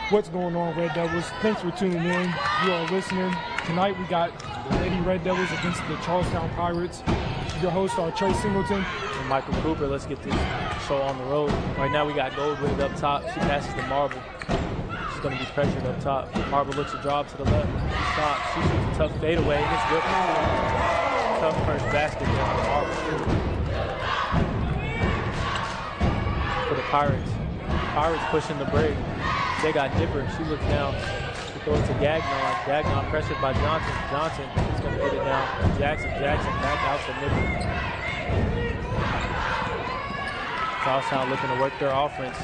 What's going on, Red Devils? Thanks for tuning in. You are listening. Tonight we got the Lady Red Devils against the Charlestown Pirates. Your hosts are Trey Singleton and Michael Cooper. Let's get this show on the road. Right now we got Gold with it up top. She passes to Marble. She's going to be pressured up top. Marble looks to drop to the left. She stops. She shoots a tough fadeaway. It's good. Tough first basket there on Marble for the Pirates. Pirates pushing the break. They got Dipper. She looks down. She throws it to Gagnon. Gagnon pressured by Johnson. Johnson is going to get it down. Jackson back out to Nipper. Charlestown looking to work their offense.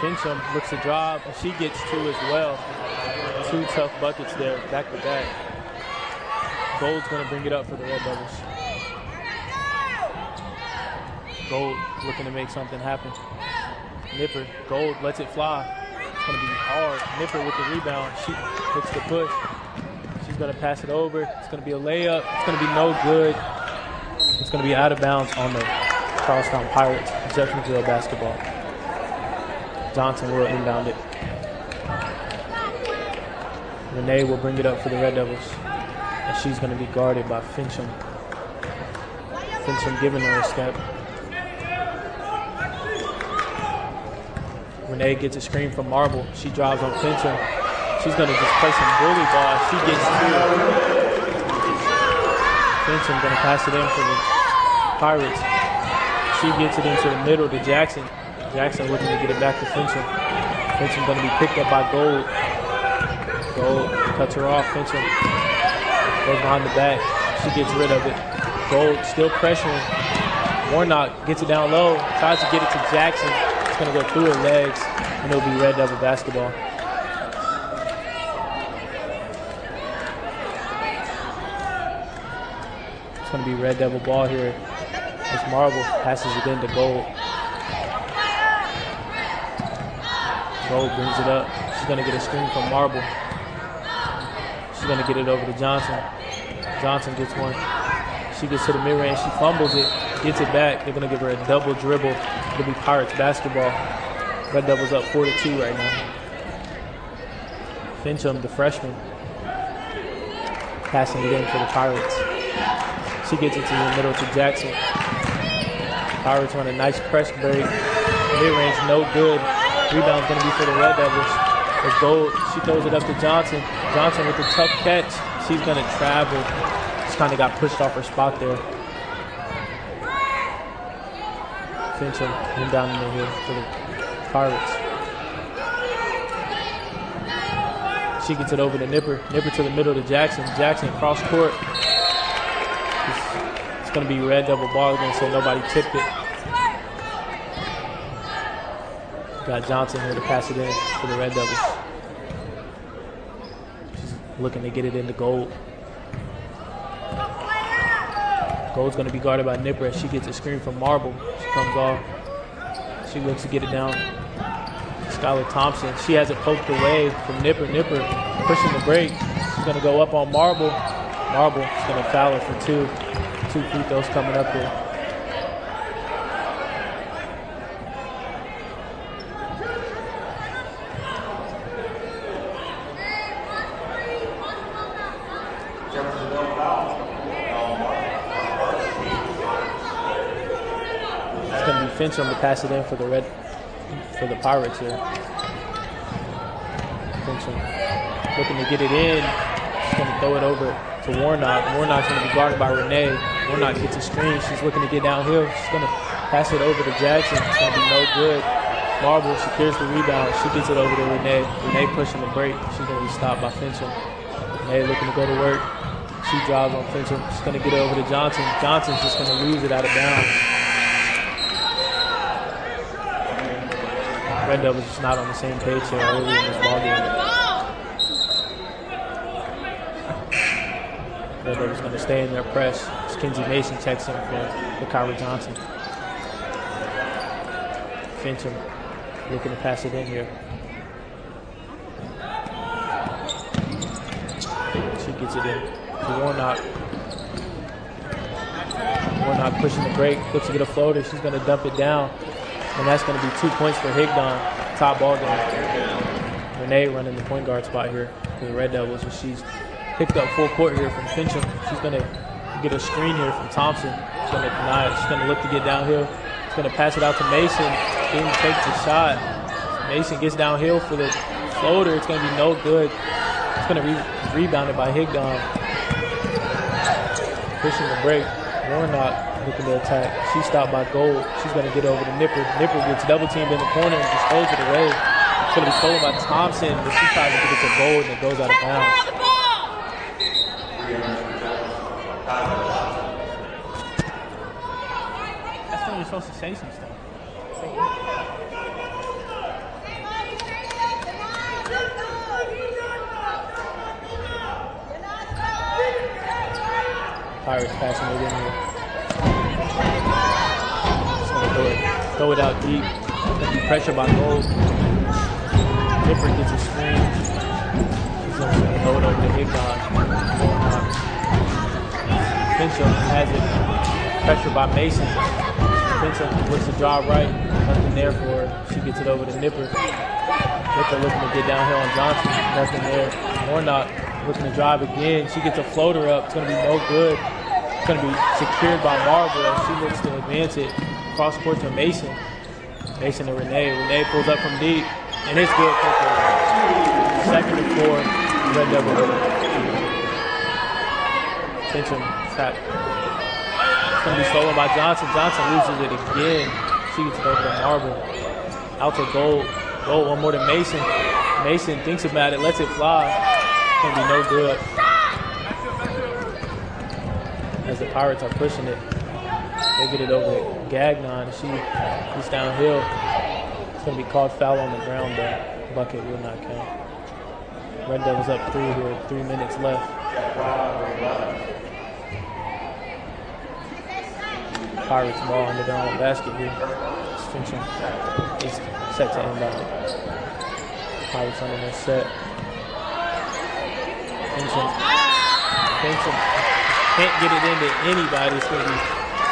Fincham looks to drive, and she gets two as well. Two tough buckets there, back to back. Gold's going to bring it up for the Red Devils. Gold looking to make something happen. Nipper, Gold lets it fly. It's going to be hard. Nipper with the rebound. She hits the push. She's going to pass it over. It's going to be a layup. It's going to be no good. It's going to be out of bounds on the Charlestown Pirates. Jeffersonville basketball. Johnson will inbound it. Renee will bring it up for the Red Devils. And she's going to be guarded by Fincham. Fincham giving her a step. Renee gets a screen from Marble. She drives on Fincham. She's going to just play some bully ball. She gets two. Fincham going to pass it in for the Pirates. She gets it into the middle to Jackson. Jackson looking to get it back to Fincham. Fincham going to be picked up by Gold. Gold cuts her off. Fincham goes behind the back. She gets rid of it. Gold still pressuring. Warnock gets it down low. Tries to get it to Jackson. It's going to go through her legs, and it'll be Red Devil basketball. It's going to be Red Devil ball here. As Marble passes it into Gold. Gold brings it up. She's going to get a screen from Marble. She's going to get it over to Johnson. Johnson gets one. She gets to the mid-range. She fumbles it. Gets it back. They're going to give her a double dribble. It'll be Pirates basketball. Red Devils up 4-2 right now. Fincham, the freshman, passing it in for the Pirates. She gets it to the middle to Jackson. Pirates run a nice press break. Mid-range, no good. Rebound's going to be for the Red Devils. It's Gold. She throws it up to Johnson. Johnson with a tough catch. She's going to travel. Just kind of got pushed off her spot there. Fincham and down in here for the Pirates. She gets it over to Nipper. Nipper to the middle to Jackson. Jackson cross court. It's going to be Red Devil ball again, so nobody tipped it. Got Johnson here to pass it in for the Red Devils. She's looking to get it into Gold. Gold's going to be guarded by Nipper as she gets a screen from Marble. She comes off. She looks to get it down. Skylar Thompson. She has it poked away from Nipper. Nipper pushing the break. She's going to go up on Marble. Marble is going to foul her for two. Two free throws coming up here. Fincham to pass it in for the Pirates here. Fincham looking to get it in. She's going to throw it over to Warnock. Warnock's going to be guarded by Renee. Warnock gets a screen. She's looking to get downhill. She's going to pass it over to Jackson. It's going to be no good. Marble secures the rebound. She gets it over to Renee. Renee pushing the break. She's going to be stopped by Fincham. Renee looking to go to work. She drives on Fincham. She's going to get it over to Johnson. Johnson's just going to lose it out of bounds. Red Devils just not on the same page here early in this ballgame. Red Devils going to stay in their press. It's Kenzie Mason checks in for Kyra Johnson. Fincham looking to pass it in here. She gets it in to Warnock. Warnock pushing the break, looks to get a floater. She's going to dump it down. And that's going to be 2 points for Higdon. Top ball game. Renee running the point guard spot here for the Red Devils, and she's picked up full court here from Fincham. She's going to get a screen here from Thompson. She's going to deny it. She's going to look to get downhill. She's going to pass it out to Mason. Didn't take the shot. Mason gets downhill for the floater. It's going to be no good. It's going to be rebounded by Higdon. Pushing the break. Warnock looking to attack. She's stopped by Gold. She's going to get over to Nipper. Nipper gets double teamed in the corner and just throws it away. It's going to be stolen by Thompson, but she tries to get it to Gold and it goes out of bounds. That's when you're supposed to say some stuff. Pirates passing it in here. Just gonna throw it out deep. Gonna be pressure by Gold. Nipper gets a screen. He's gonna throw it over to Higdon. Fincham has it. Pressure by Mason. Fincham looks to drive right. Nothing there for her. She gets it over to Nipper. Nipper looking to get downhill on Johnson. Nothing there. Warnock looking to drive again. She gets a floater up. It's going to be no good. It's going to be secured by Marvel as she looks to advance it. Cross court to Mason. Mason to Renee. Renee pulls up from deep. And it's good for the second and 4. Red Devil. Fincham tap. It's going to be stolen by Johnson. Johnson loses it again. She gets it over to Marvel. Out to Gold. Gold one more to Mason. Mason thinks about it, lets it fly. It's going to be no good. As the Pirates are pushing it, they get it over to Gagnon. She's downhill. It's going to be called foul on the ground, but bucket will not count. Red Devils up 3 here, 3 minutes left. Pirates ball under their own basket here. It's Fincham is set to inbound. Pirates under their set. Fincham can't get it into anybody. It's going to be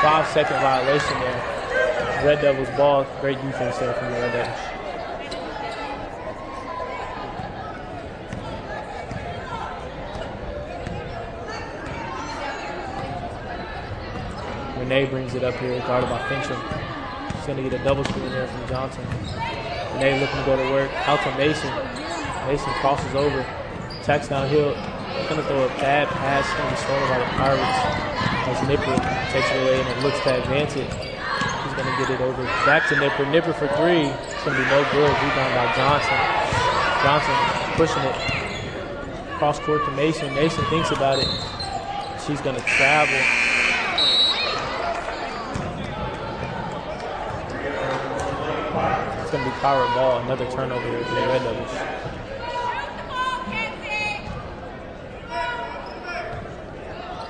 5-second violation there. Red Devils ball. Great defense there from the Red Devils. Renee brings it up here, guarded by Fincham. She's going to get a double screen there from Johnson. Renee looking to go to work. Out to Mason. Mason crosses over. Attacks downhill. Going to throw a bad pass. Going to be stolen by the Pirates. As Nipper takes it away and it looks to advance it. He's going to get it over back to Nipper. Nipper for 3. It's going to be no good. Rebound by Johnson. Johnson pushing it. Cross court to Mason. Mason thinks about it. She's going to travel. It's going to be Pirate ball. Another turnover here for the Red Devils.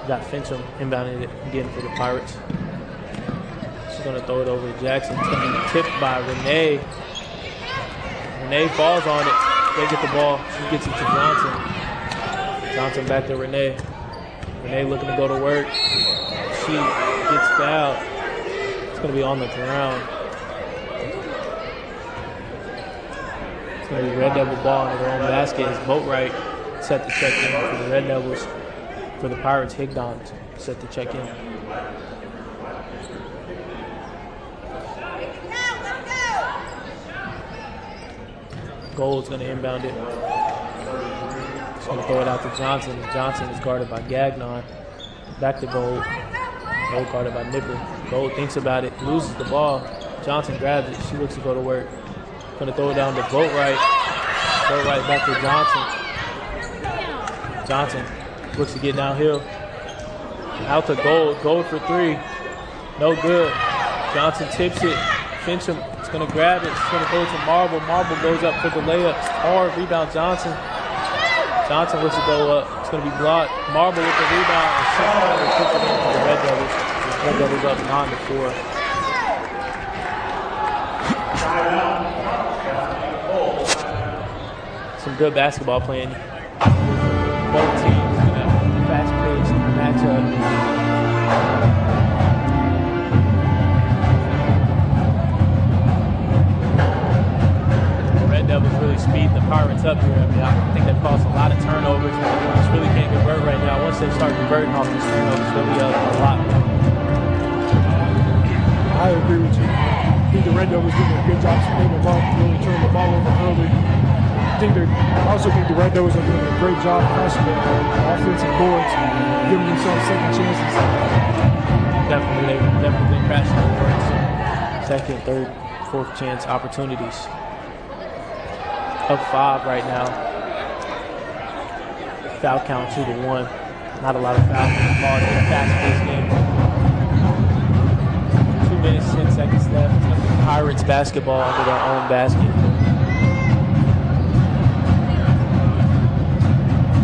Got Fincham inbounding it again for the Pirates. She's going to throw it over to Jackson. It's going to be tipped by Renee. Renee falls on it. They get the ball. She gets it to Johnson. Johnson back to Renee. Renee looking to go to work. She gets fouled. It's going to be on the ground. It's going to be Red Devil ball in their own basket. It's Boatwright set to check in for the Red Devils. For the Pirates, Higdon set to check in. Gold's going to inbound it. He's going to throw it out to Johnson. Johnson is guarded by Gagnon. Back to Gold. Gold guarded by Nipper. Gold thinks about it, loses the ball. Johnson grabs it. She looks to go to work. Going to throw it down to Boatwright. Boatwright back to Johnson. Johnson looks to get downhill. Out to Gold. Gold for 3. No good. Johnson tips it. Fincham is going to grab it. She's going to throw it to Marble. Marble goes up for the layup. Hard rebound Johnson. Johnson looks to go up. It's going to be blocked. Marble with the rebound. And Fincham puts it in for the Red Devils. Red Devils up 9-4. Some good basketball playing. Both teams. Fast-paced matchup. The Red Devils really speed the Pirates up here. I mean, I think they've caused a lot of turnovers. They just really can't convert right now. Once they start converting off these turnovers, they'll be up a lot. I agree with you. I think the Red Devils doing a good job speeding them up, really turning the ball over early. I also think the Red Devils are doing a great job crashing the offensive boards, giving themselves second chances. Definitely, they've definitely been crashing the boards. Second, third, fourth chance opportunities. Up 5 right now. Foul count 2-1. Not a lot of fouls in the ball. It's been a fast-paced game. 2 minutes, 10 seconds left. Pirates basketball under their own basket.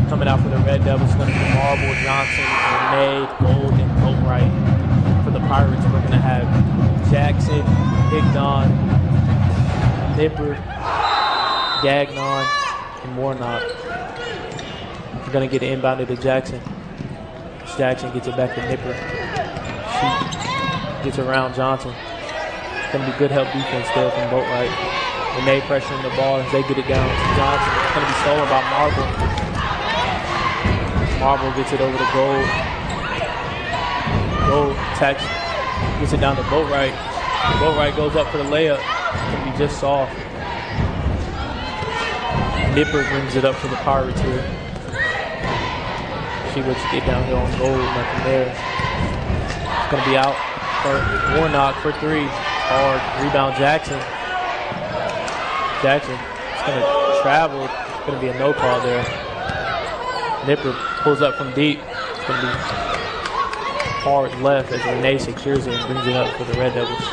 Coming out for the Red Devils, going to be Marble, Johnson, Renee, Gold, and Boatwright. For the Pirates, we're going to have Jackson, Higdon, Nipper, Gagnon, and Warnock. We're going to get it inbounded to Jackson. Jackson gets it back to Nipper. She gets around Johnson. It's going to be good help defense there from Boatwright. Renee pressuring the ball as they get it down to Johnson. It's going to be stolen by Marble. Marble gets it over to Gold. Gold attacks, gets it down to Boatwright. Boatwright goes up for the layup. It's going to be just soft. Nipper brings it up for the Pirates here. She lets it get downhill on Gold, nothing there. It's going to be out for Warnock for 3. Hard rebound Jackson. Jackson is going to travel. It's going to be a no call there. Nipper pulls up from deep. It's going to be hard left as Renee secures it and brings it up for the Red Devils.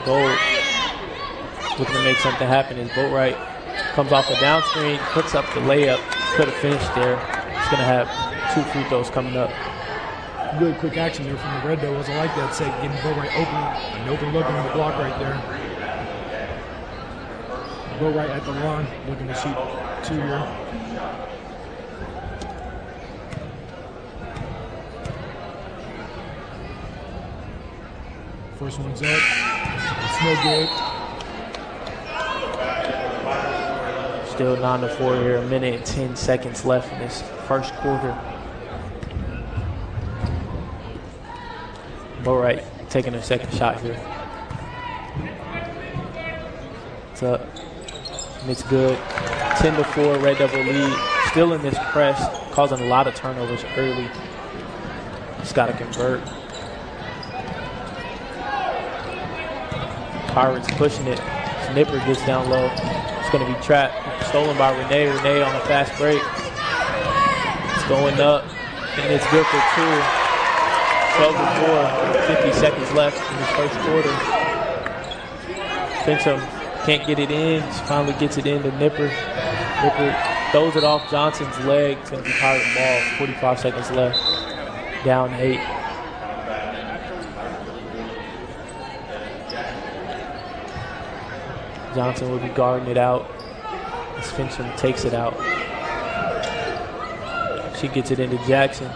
Gold looking to make something happen as Boatwright comes off the down screen, puts up the layup. Could have finished there. He's going to have 2 free throws coming up. Good quick action there from the Red Devils. I like that set, getting Boatwright open, an open look on the block right there. Boatwright at the line, looking to shoot 2 here. First one's up. It's no good. Still 9-4 here, 1 minute and 10 seconds left in this first quarter. Boatwright taking a second shot here. It's up. And it's good. 10-4, Red Devil lead. Still in this press, causing a lot of turnovers early. Just got to convert. Pirates pushing it. Nipper gets down low. It's going to be trapped. Stolen by Renee. Renee on a fast break. It's going up, and it's good for 2. 12-4, 50 seconds left in this first quarter. Fincham can't get it in. She finally gets it in to Nipper. Nipper throws it off Johnson's leg. It's going to be Pirate ball. 45 seconds left. Down 8. Johnson will be guarding it out as Fincham takes it out. She gets it into Jackson.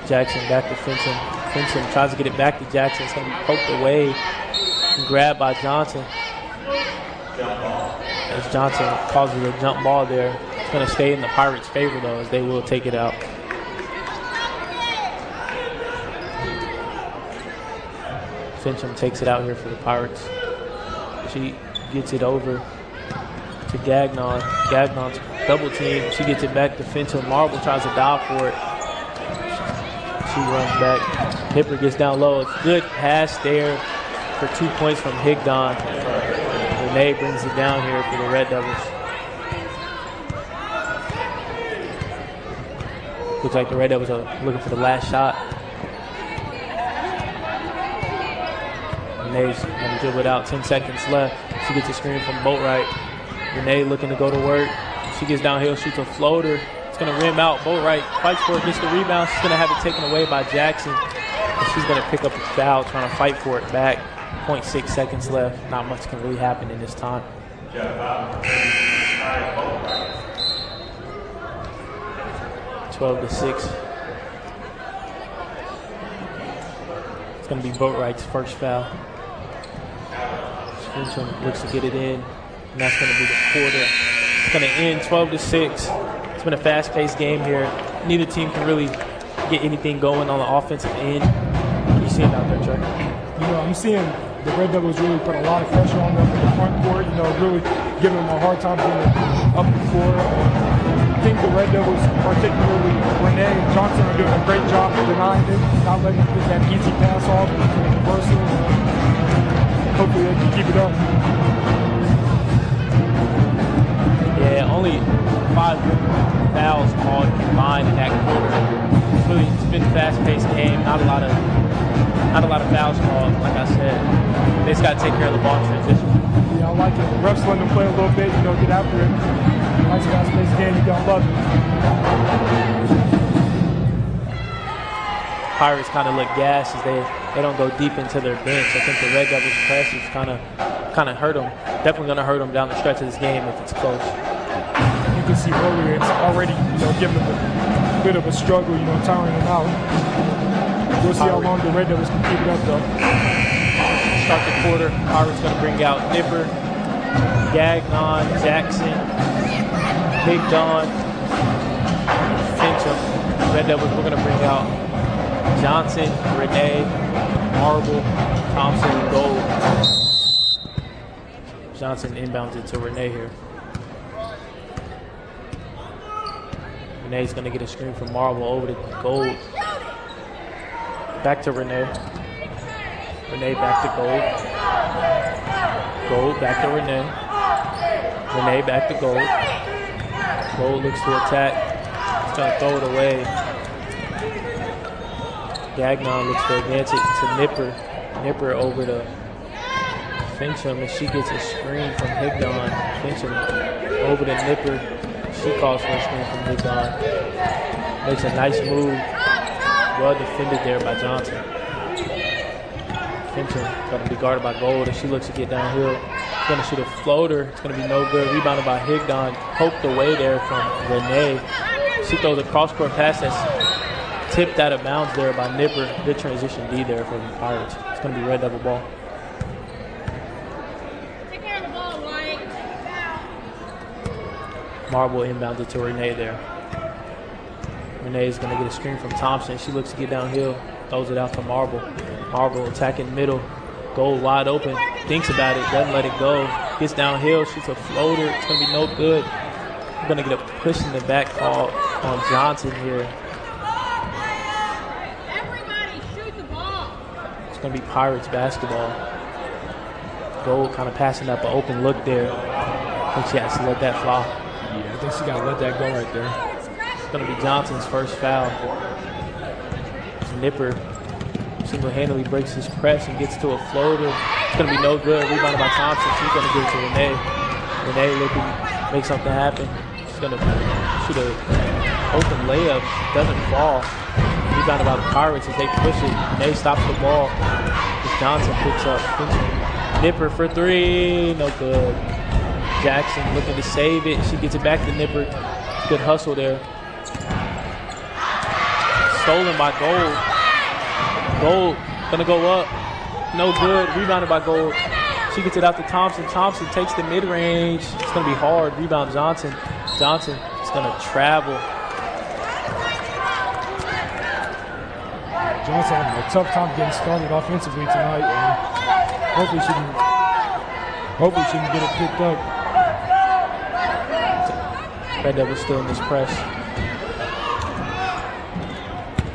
Jackson back to Fincham. Fincham tries to get it back to Jackson. It's going to be poked away and grabbed by Johnson. As Johnson causes a jump ball there. It's going to stay in the Pirates' favor, though, as they will take it out. Fincham takes it out here for the Pirates. She gets it over to Gagnon. Gagnon's double team. She gets it back to Fincham. Marble tries to dive for it. She runs back. Nipper gets down low. A good pass there for 2 points from Higdon. Renee brings it down here for the Red Devils. Looks like the Red Devils are looking for the last shot. Renee's going to dribble it out. 10 seconds left. She gets a screen from Boatwright. Renee looking to go to work. She gets downhill, shoots a floater. It's going to rim out. Boatwright fights for it, gets the rebound. She's going to have it taken away by Jackson. And she's going to pick up a foul, trying to fight for it back. 0.6 seconds left. Not much can really happen in this time. 12-6. It's going to be Boatwright's first foul. Fincham looks to get it in, and that's going to be the quarter. It's going to end 12-6. It's been a fast-paced game here. Neither team can really get anything going on the offensive end. What are you seeing out there, Trey? You know, I'm seeing the Red Devils really put a lot of pressure on them in the front court, you know, really giving them a hard time getting up the floor. I think the Red Devils, particularly Renee and Johnson, are doing a great job of denying it, not letting them get that easy pass off into the reversal. Hopefully they can keep it up. Yeah, only 5 fouls called combined in that quarter. It's been a fast-paced game, not a lot of fouls called, like I said. They just got to take care of the ball transition. Yeah, I like it. Refs letting them play a little bit, you know, get after it. Nice fast-paced game, you're going to love it. Pirates kind of look gassed as they don't go deep into their bench. I think the Red Devils' press is kind of hurt them. Definitely going to hurt them down the stretch of this game if it's close. You can see earlier it's already, you know, giving them a bit of a struggle, you know, tiring them out. We'll see how long the Red Devils can keep it up, though. Start the quarter. Pirates going to bring out Nipper, Gagnon, Jackson, Big Don, Fincham. Red Devils, we're going to bring out Johnson, Renee, Marble, Thompson, and Gold. Johnson inbounds it to Renee here. Renee's going to get a screen from Marble over to Gold. Back to Renee. Renee back to Gold. Gold back to Renee. Renee back to Gold. Gold looks to attack. He's going to throw it away. Gagnon looks to advance it to Nipper. Nipper over to Fincham, and she gets a screen from Higdon. Fincham over to Nipper. She calls for a screen from Higdon. Makes a nice move. Well defended there by Johnson. Fincham going to be guarded by Gold, and she looks to get downhill. She's going to shoot a floater. It's going to be no good. Rebounded by Higdon. Poked away there from Renee. She throws a cross-court pass that's tipped out of bounds there by Nipper. Good transition D there for the Pirates. It's going to be Red Devil ball. Take care of the ball, White. Marble inbounded to Renee there. Renee is going to get a screen from Thompson. She looks to get downhill. Throws it out to Marble. Marble attacking middle. Gold wide open. Thinks about it. Doesn't let it go. Gets downhill. Shoots a floater. It's going to be no good. We're going to get a push in the back call on Johnson here. Everybody shoot the ball. It's going to be Pirates basketball. Gold kind of passing up an open look there. I think she has to let that fly. Yeah, I think she got to let that go right there. It's going to be Johnson's first foul. Nipper single-handedly breaks his press and gets to a floater. It's going to be no good. Rebounded by Thompson. She's going to give it to Renee. Renee looking to make something happen. She's going to shoot an open layup. Doesn't fall. Rebounded by the Pirates as they push it. Renee stops the ball as Johnson picks up. Nipper for three. No good. Jackson looking to save it. She gets it back to Nipper. Good hustle there. Stolen by Gold. Gold gonna go up. No good. Rebounded by Gold. She gets it out to Thompson. Thompson takes the mid-range. It's gonna be hard. Rebound Johnson. Johnson is gonna travel. Johnson having a tough time getting started offensively tonight. Hopefully she can get it picked up. Red Devils still in this press.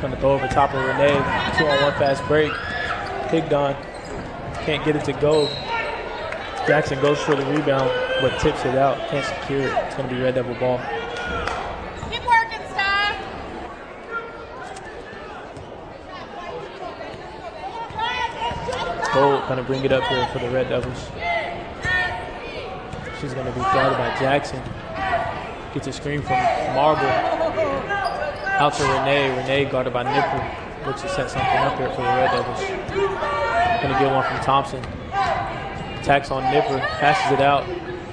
Going to go over top of Renee. 2-on-1 fast break. Higdon can't get it to go. Jackson goes for the rebound, but tips it out. Can't secure it. It's going to be Red Devil ball. Keep working, Star. Gold going to bring it up here for the Red Devils. She's going to be guarded by Jackson. Gets a screen from Marble. Out to Renee. Renee guarded by Nipper. Looks to set something up here for the Red Devils. Going to get one from Thompson. Attacks on Nipper. Passes it out.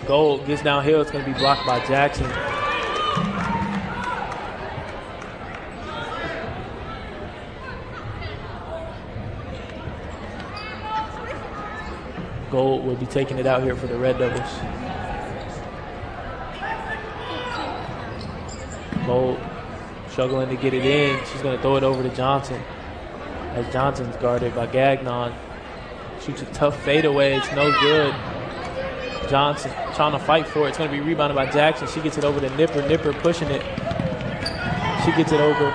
Gold gets downhill. It's going to be blocked by Jackson. Gold will be taking it out here for the Red Devils. Gold struggling to get it in. She's going to throw it over to Johnson. As Johnson's guarded by Gagnon. Shoots a tough fadeaway. It's no good. Johnson trying to fight for it. It's going to be rebounded by Jackson. She gets it over to Nipper. Nipper pushing it. She gets it over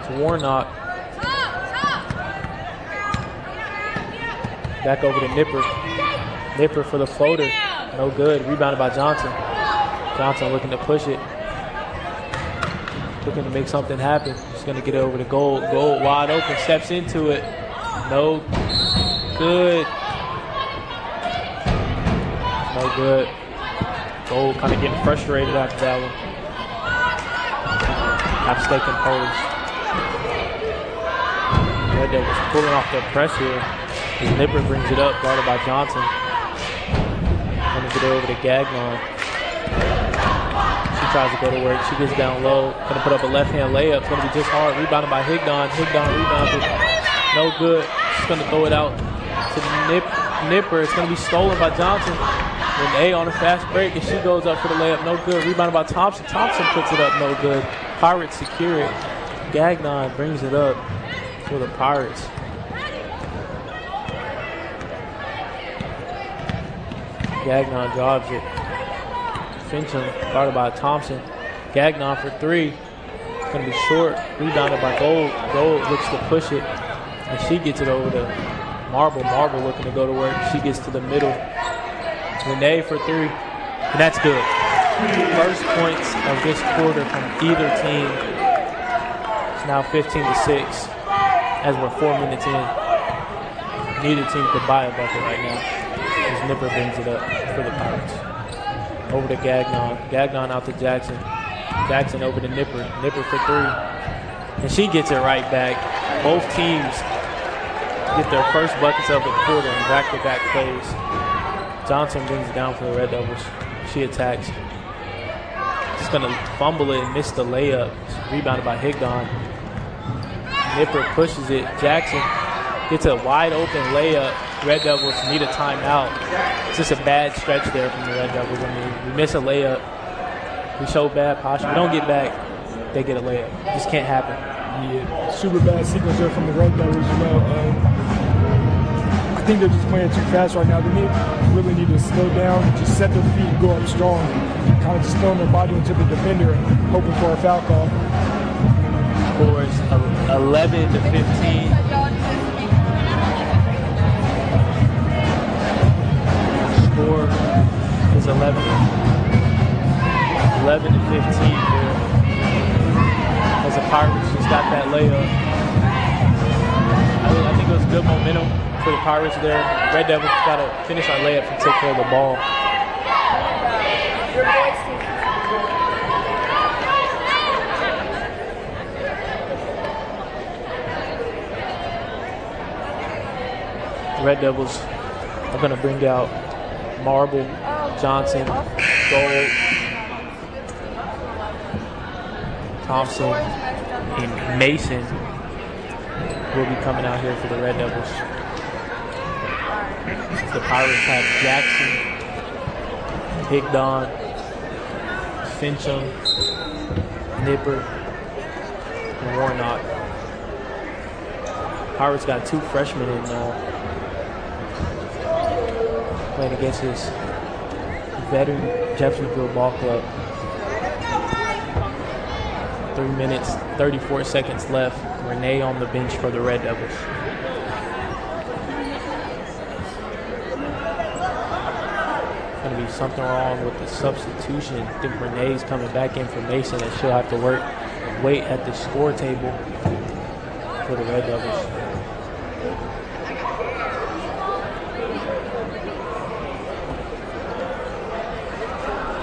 to Warnock. Back over to Nipper. Nipper for the floater. No good. Rebounded by Johnson. Johnson looking to push it. Looking to make something happen. She's going to get it over to Gold. Gold wide open. Steps into it. No good. No good. Gold kind of getting frustrated after that one. Half stake imposed. Red Devils pulling off the press here. As Nipper brings it up, guarded by Johnson. Gonna get it over to Gagnon. She tries to go to work. She gets down low. Gonna put up a left-hand layup. It's gonna be just hard. Rebounded by Higdon. Higdon rebounded. No good. She's gonna throw it out to Nipper. It's gonna be stolen by Johnson. Renee on a fast break, and she goes up for the layup. No good. Rebounded by Thompson. Thompson puts it up. No good. Pirates secure it. Gagnon brings it up for the Pirates. Gagnon drives it. Fincham guarded by Thompson. Gagnon for three. It's going to be short. Rebounded by Gold. Gold looks to push it, and she gets it over to Marble. Marble looking to go to work. She gets to the middle. Renee for three, and that's good. First points of this quarter from either team. It's now 15-6 as we're 4 minutes in. Neither team could buy a bucket right now. As Nipper brings it up for the Pirates. Over to Gagnon. Gagnon out to Jackson. Jackson over to Nipper. Nipper for three. And she gets it right back. Both teams get their first buckets of the quarter in back-to-back plays. Johnson brings it down for the Red Devils. She attacks. Just going to fumble it and miss the layup. Rebounded by Higdon. Nipper pushes it. Jackson gets a wide open layup. Red Devils need a timeout. It's just a bad stretch there from the Red Devils. I mean, we miss a layup. We show bad posture. We don't get back. They get a layup. It just can't happen. Yeah, super bad sequence there from the Red Devils. You know, I think they're just playing too fast right now. They really need to slow down, just set their feet and go up strong. Kind of just throwing their body into the defender and hoping for a foul call. Score is 11-15. Score is 11-15 here. As the Pirates just got that layup. I think it was good momentum for the Pirates there. Red Devils got to finish our layups and take care of the ball. Red Devils are going to bring out Marble, Johnson, Gold, Thompson, and Mason will be coming out here for the Red Devils. The Pirates have Jackson, Higdon, Fincham, Nipper, and Warnock. Pirates got two freshmen in playing against his veteran Jeffersonville ball club. 3 minutes, 34 seconds left. Renee on the bench for the Red Devils. Going to be something wrong with the substitution. I think Renee's coming back in for Mason, and she'll have to wait at the score table for the Red Devils.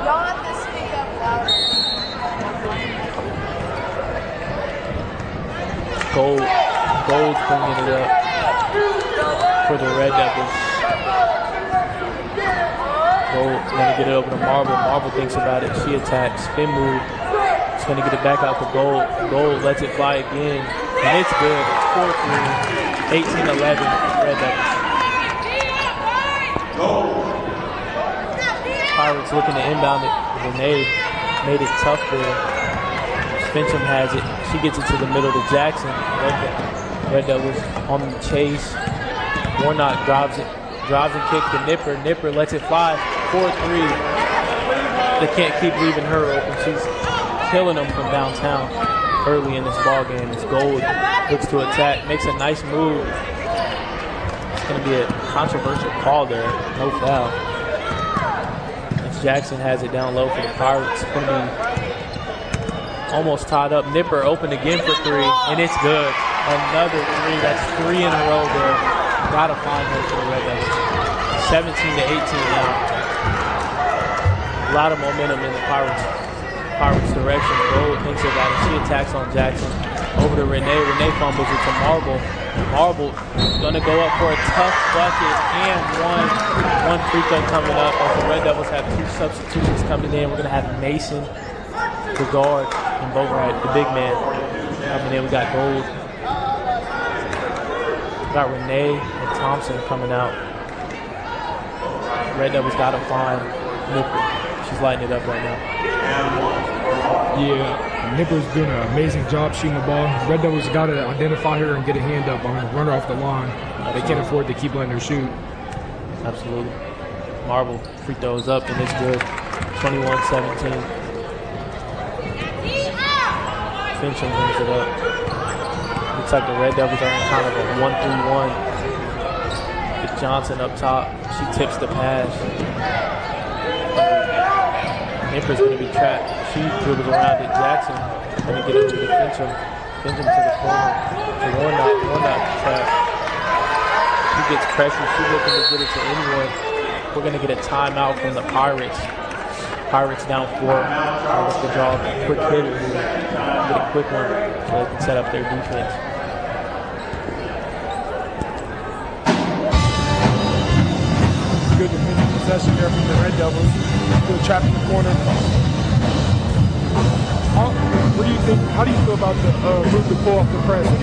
Y'all have to speak up louder. Gold's bringing it up for the Red Devils. Gold's going to get it over to Marble. Marble thinks about it. She attacks. Spin move. She's going to get it back out to Gold. Gold lets it fly again. And it's good. It's 4-3. 18-11 Red Devils. Pirates looking to inbound it. Renee made it tough there. Fincham has it. She gets it to the middle to Jackson. Red Devils on the chase. Warnock drives and kicks to Nipper. Nipper lets it fly. 4-3. They can't keep leaving her open. She's killing them from downtown early in this ball game. It's Gold. Looks to attack. Makes a nice move. It's going to be a controversial call there. No foul. As Jackson has it down low for the Pirates. It's going to be almost tied up. Nipper open again for 3, and it's good. Another 3. That's 3 in a row there. Gotta find her for the Red Devils. 17-18 now. A lot of momentum in the Pirates' direction. Gold thinks about it. She attacks on Jackson. Over to Renee. Renee fumbles it to Marble. Marble gonna go up for a tough bucket and one free throw coming up. As the Red Devils have 2 substitutions coming in. We're gonna have Mason, the guard, and Boatwright, the big man, coming in. We got Gold. We got Renee and Thompson coming out. Red Devils gotta find Nipper. She's lighting it up right now. Yeah, Nipper's doing an amazing job shooting the ball. Red Devils got to identify her and get a hand up on her, run her off the line. They can't afford to keep letting her shoot. Absolutely. Marble free throws up, and it's good. 21-17. Fincham brings it up. Looks like the Red Devils are in kind of a 1-3-1. With Johnson up top. She tips the pass. Nipper's going to be trapped. She dribbles around it. Jackson going to get it over to Fincham. Fincham to the corner. To Warnock trapped. She gets pressure. She's looking to get it to anyone. We're going to get a timeout from the Pirates. Pirates down 4. Let's go draw a quick hitter here. Get a quick one so they can set up their defense. Good defensive possession there from the Red Devils. Still trapped in the corner. What do you think? How do you feel about the move to pull off the press? How do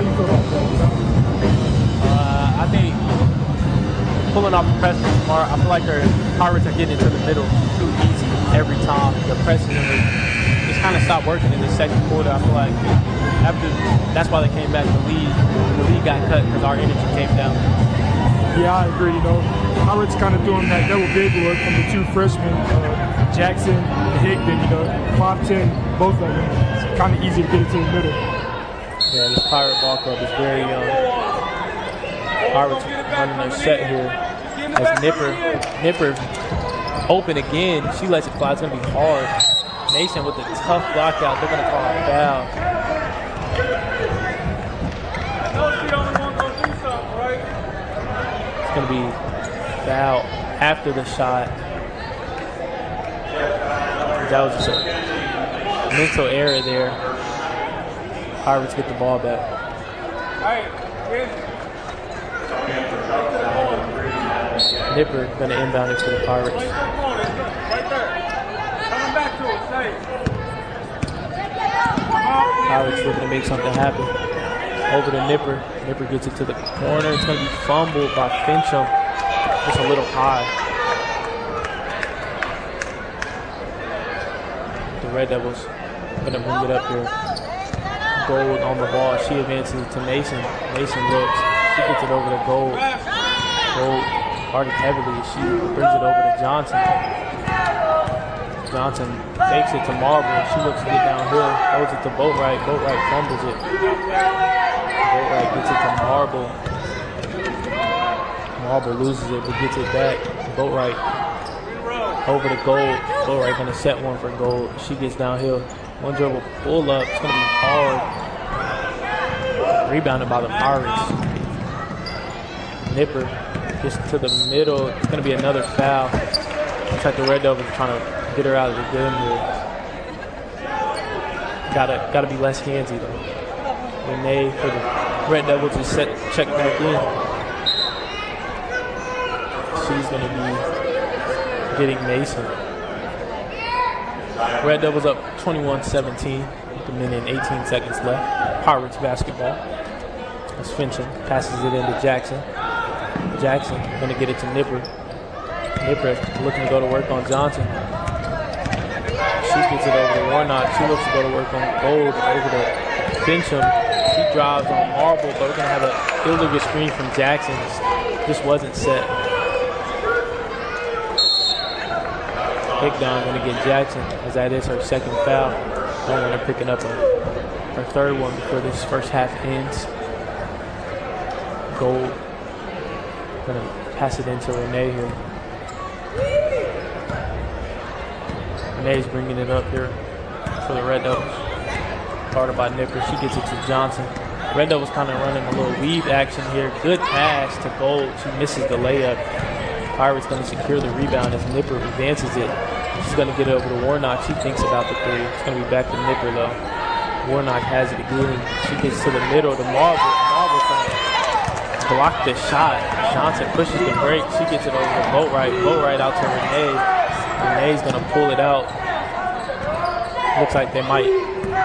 you feel about that? I think pulling off the press is smart. I feel like the Pirates are getting into the middle too easy every time. The pressing just kind of stopped working in the second quarter. I feel like that's why they came back to the lead. The lead got cut because our energy came down. Yeah, I agree. Pirates kind of doing that double big look from the 2 freshmen, Jackson and Higdon. 5'10", both of them. It's kind of easy to get it to the middle. Yeah, this Pirate ball club is very young. Pirates running their set here. As Nipper open again. She lets it fly. It's going to be hard. Mason with a tough block out. They're going to call a foul. It's going to be foul after the shot. That was just a mental error there. Pirates get the ball back. Nipper going to inbound it for the Pirates. Pirates looking to make something happen. Over to Nipper. Nipper gets it to the corner. It's going to be fumbled by Fincham. Just a little high. The Red Devils going to bring it up here. Gold on the ball. She advances to Mason. Mason looks. She gets it over to Gold. Gold guarded heavily. She brings it over to Johnson. Johnson takes it to Marble. She looks to get downhill. Throws it to Boatwright. Boatwright fumbles it. Boatwright gets it to Marble. Marble loses it but gets it back. Boatwright over to Gold. Boatwright going to set one for Gold. She gets downhill. One dribble pull up. It's going to be hard. Rebounded by the Pirates. Nipper gets to the middle. It's going to be another foul. Looks like the Red Devils are trying to get her out of the game here. Gotta be less handsy though. Renee for the Red Devils is check back in. She's going to be getting Mason. Red Devils up 21-17 with a minute and 18 seconds left. Pirates basketball. As Fincham passes it into Jackson. Jackson going to get it to Nipper. Nipper looking to go to work on Johnson. She gets it over to Warnock. She looks to go to work on Gold over to Fincham. She drives on Marble, but we're going to have an illegal screen from Jackson. Just wasn't set. Higdon going to get Jackson, as that is her second foul. Going to picking up her third one before this first half ends. Gold going to pass it into Renee here. Renee's bringing it up here for the Red Devils. Guarded by Nipper. She gets it to Johnson. Red Devils kind of running a little weave action here. Good pass to Gold. She misses the layup. Pirates going to secure the rebound as Nipper advances it. She's going to get it over to Warnock. She thinks about the three. It's going to be back to Nipper, though. Warnock has it again. She gets to the middle to Marble. Marble's going to block the shot. Johnson pushes the break. She gets it over to Boatwright. Boatwright out to Renee. Renee's going to pull it out. Looks like they might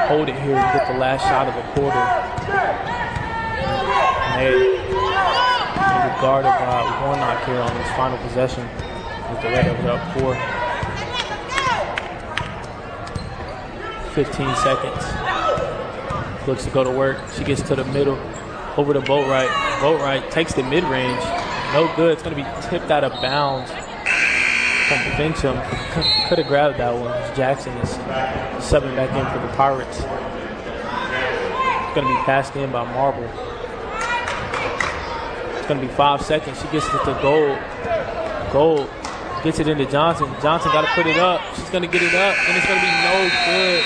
hold it here and get the last shot of the quarter. Renee will be guarded by Warnock here on his final possession as the Red Devils are up 4. 15 seconds. Looks to go to work. She gets to the middle. Over to Boatwright. Boatwright takes the mid-range. No good. It's going to be tipped out of bounds from Fincham. Could have grabbed that one. Jackson is subbing back in for the Pirates. It's going to be passed in by Marble. It's going to be 5 seconds. She gets it to Gold. Gold gets it into Johnson. Johnson got to put it up. She's going to get it up, and it's going to be no good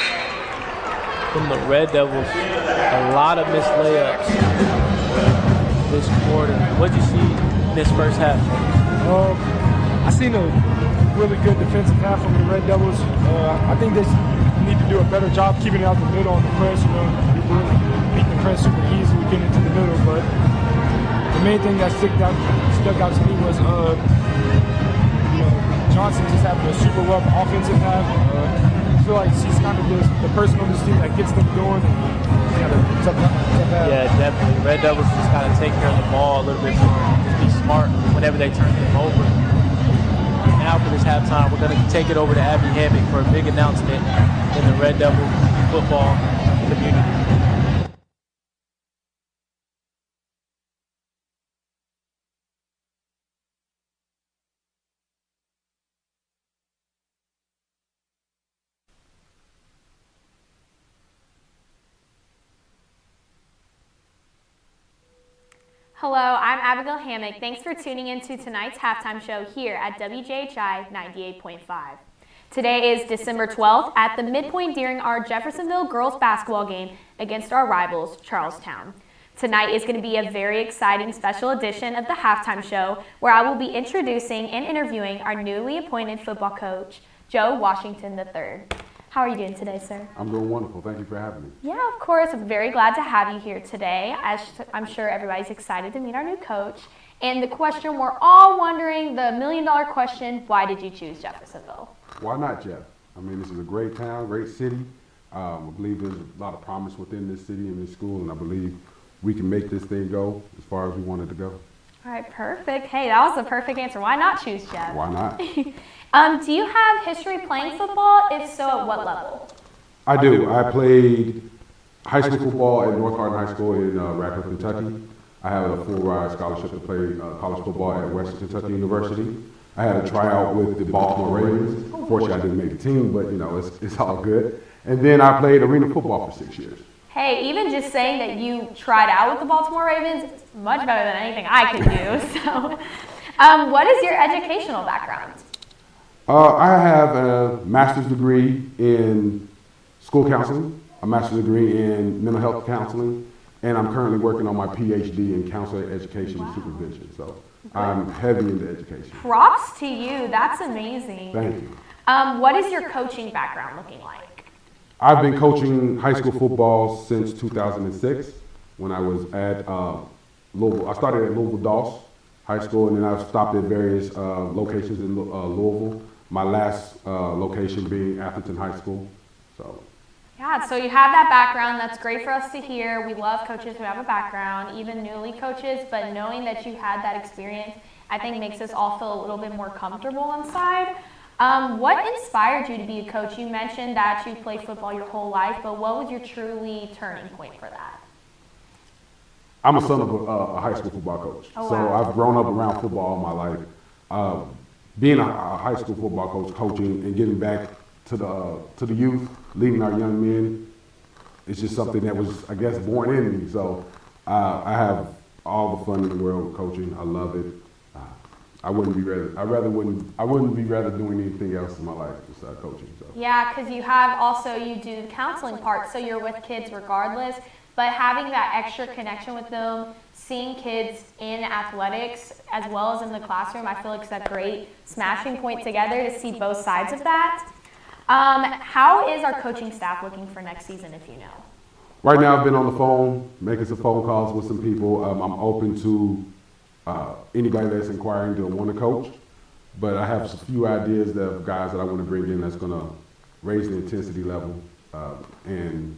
from the Red Devils. A lot of missed layups this quarter. What did you see in this first half? I seen a really good defensive half from the Red Devils. I think they need to do a better job keeping it out the middle on the press. You know, we really beat the press super easily, getting into the middle. But the main thing that stuck out to me was, Johnson just having a super rough offensive half. I feel like she's kind of the person on this team that gets them going. Tough half. Yeah, definitely. Red Devils just got to take care of the ball a little bit more. Just be smart whenever they turn them over. Now for this halftime, we're going to take it over to Abby Hammock for a big announcement in the Red Devil football community. Hello, I'm Abigail Hammock. Thanks for tuning in to tonight's halftime show here at WJHI 98.5. Today is December 12th at the midpoint during our Jeffersonville girls basketball game against our rivals, Charlestown. Tonight is going to be a very exciting special edition of the halftime show where I will be introducing and interviewing our newly appointed football coach, Joe Washington III. How are you doing today, sir? I'm doing wonderful. Thank you for having me. Yeah, of course. I'm very glad to have you here today. As I'm sure everybody's excited to meet our new coach. And the question we're all wondering, the million-dollar question, why did you choose Jeffersonville? Why not, Jeff? I mean, this is a great town, great city. I believe there's a lot of promise within this city and this school, and I believe we can make this thing go as far as we want it to go. All right, perfect. Hey, that was the perfect answer. Why not choose Jeff? Why not? Do you have history playing football? If so, at what level? I do. I played high school football at North Hardin High School in Radcliffe, Kentucky. I have a full-ride scholarship to play college football at Western Kentucky University. I had a tryout with the Baltimore Ravens. Unfortunately, I didn't make the team, but, it's all good. And then I played arena football for 6 years. Hey, even just saying that you tried out with the Baltimore Ravens is much better than anything I could do. So, what is your educational background? I have a master's degree in school counseling, a master's degree in mental health counseling, and I'm currently working on my PhD in counselor education and supervision. So I'm heavy into education. Props to you. That's amazing. Thank you. What is your coaching background looking like? I've been coaching high school football since 2006 when I was at Louisville. I started at Louisville Doss High School, and then I've stopped at various locations in Louisville. My last location being Atherton High School. Yeah, so you have that background. That's great for us to hear. We love coaches who have a background, even newly coaches, but knowing that you had that experience I think makes us all feel a little bit more comfortable inside. What inspired you to be a coach? You mentioned that you played football your whole life, but what was your truly turning point for that? I'm a son of a high school football coach. Oh, So wow. I've grown up around football all my life. Being a high school football coach, coaching and giving back to the youth, leading our young men, it's just something that was, I guess, born in me. So I have all the fun in the world with coaching. I love it. I wouldn't be rather doing anything else in my life besides coaching. So. Yeah, because you do the counseling part, so you're with kids regardless, but having that extra connection with them, seeing kids in athletics as well as in the classroom, I feel like it's a great smashing point together to see both sides of that. How is our coaching staff looking for next season, if you know? Right now, I've been on the phone, making some phone calls with some people. I'm open to anybody that's inquiring to want to coach, but I have a few ideas of guys that I want to bring in that's going to raise the intensity level and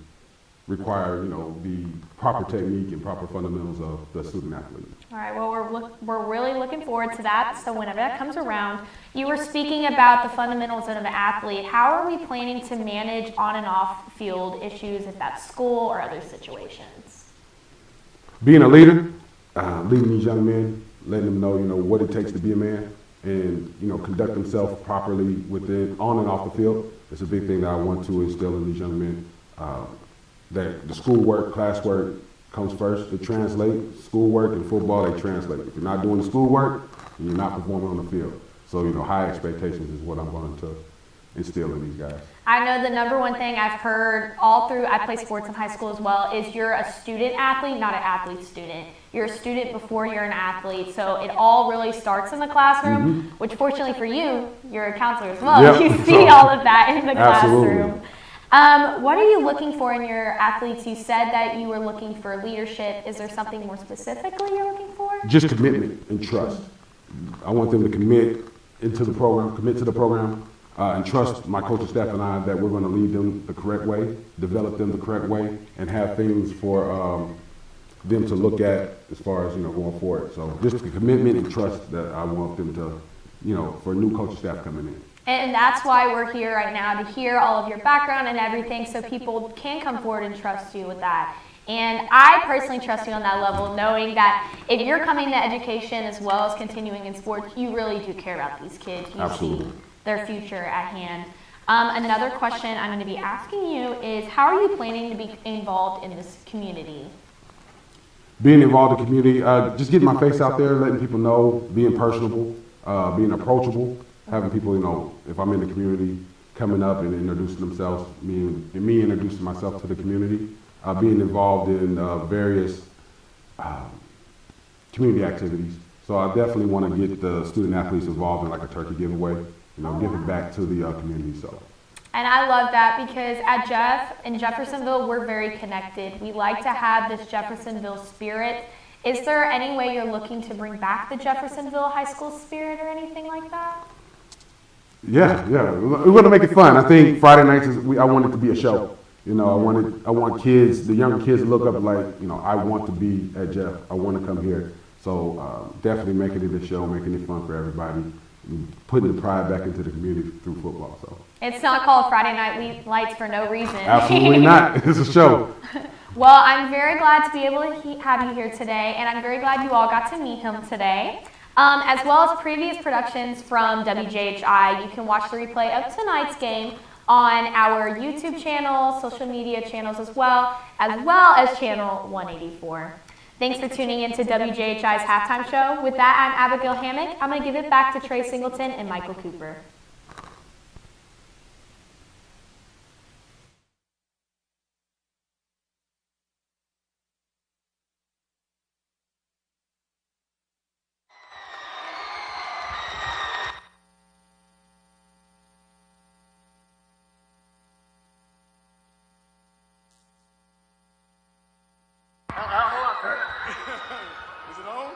require, the proper technique and proper fundamentals of the student athlete. All right, well, we're really looking forward to that. So whenever that comes around, you were speaking about the fundamentals of an athlete. How are we planning to manage on and off field issues, if that's school or other situations? Being a leader, leading these young men, letting them know, what it takes to be a man, and conduct themselves properly on and off the field. It's a big thing that I want to instill in these young men. That the schoolwork, classwork comes first. They translate schoolwork and football. They translate. If you're not doing the schoolwork, you're not performing on the field. So high expectations is what I'm going to instill in these guys. I know the number one thing I've heard all through, I play sports in high school as well, is you're a student athlete, not an athlete student. You're a student before you're an athlete. So it all really starts in the classroom, which fortunately for you, you're a counselor as well. Yep. You see all of that in the Absolutely. classroom. What are you looking for in your athletes? You said that you were looking for leadership. Is there something more specifically you're looking for? Just commitment and trust. I want them to commit to the program, and trust my coaching staff and I that we're going to lead them the correct way, develop them the correct way, and have things for them to look at as far as going forward. So just the commitment and trust that I want them to, for new coaching staff coming in. And that's why we're here right now, to hear all of your background and everything so people can come forward and trust you with that. And I personally trust you on that level, knowing that if you're coming to education as well as continuing in sports, you really do care about these kids. You Absolutely. see their future at hand. Another question I'm going to be asking you is, how are you planning to be involved in this community? Being involved in the community, just getting my face out there, letting people know, being personable, being approachable, having people, if I'm in the community, coming up and introducing themselves, me introducing myself to the community, being involved in various community activities. So I definitely want to get the student athletes involved in like a turkey giveaway, giving back to the community. So. And I love that because in Jeffersonville, we're very connected. We like to have this Jeffersonville spirit. Is there any way you're looking to bring back the Jeffersonville high school spirit or anything like that? Yeah. We want to make it fun. I think Friday nights I want it to be a show. I want kids, the younger kids to look up like, I want to be at Jeff. I want to come here. So definitely making it a show, making it fun for everybody, putting the pride back into the community through football. So it's not called Friday Night Lights for no reason. Absolutely not. It's a show. Well, I'm very glad to be able to have you here today, and I'm very glad you all got to meet him today. As well as previous productions from WJHI, you can watch the replay of tonight's game on our YouTube channel, social media channels as well as channel 184. Thanks for tuning in to WJHI's halftime show. With that, I'm Abigail Hammock. I'm going to give it back to Trey Singleton and Michael Cooper. Is it on?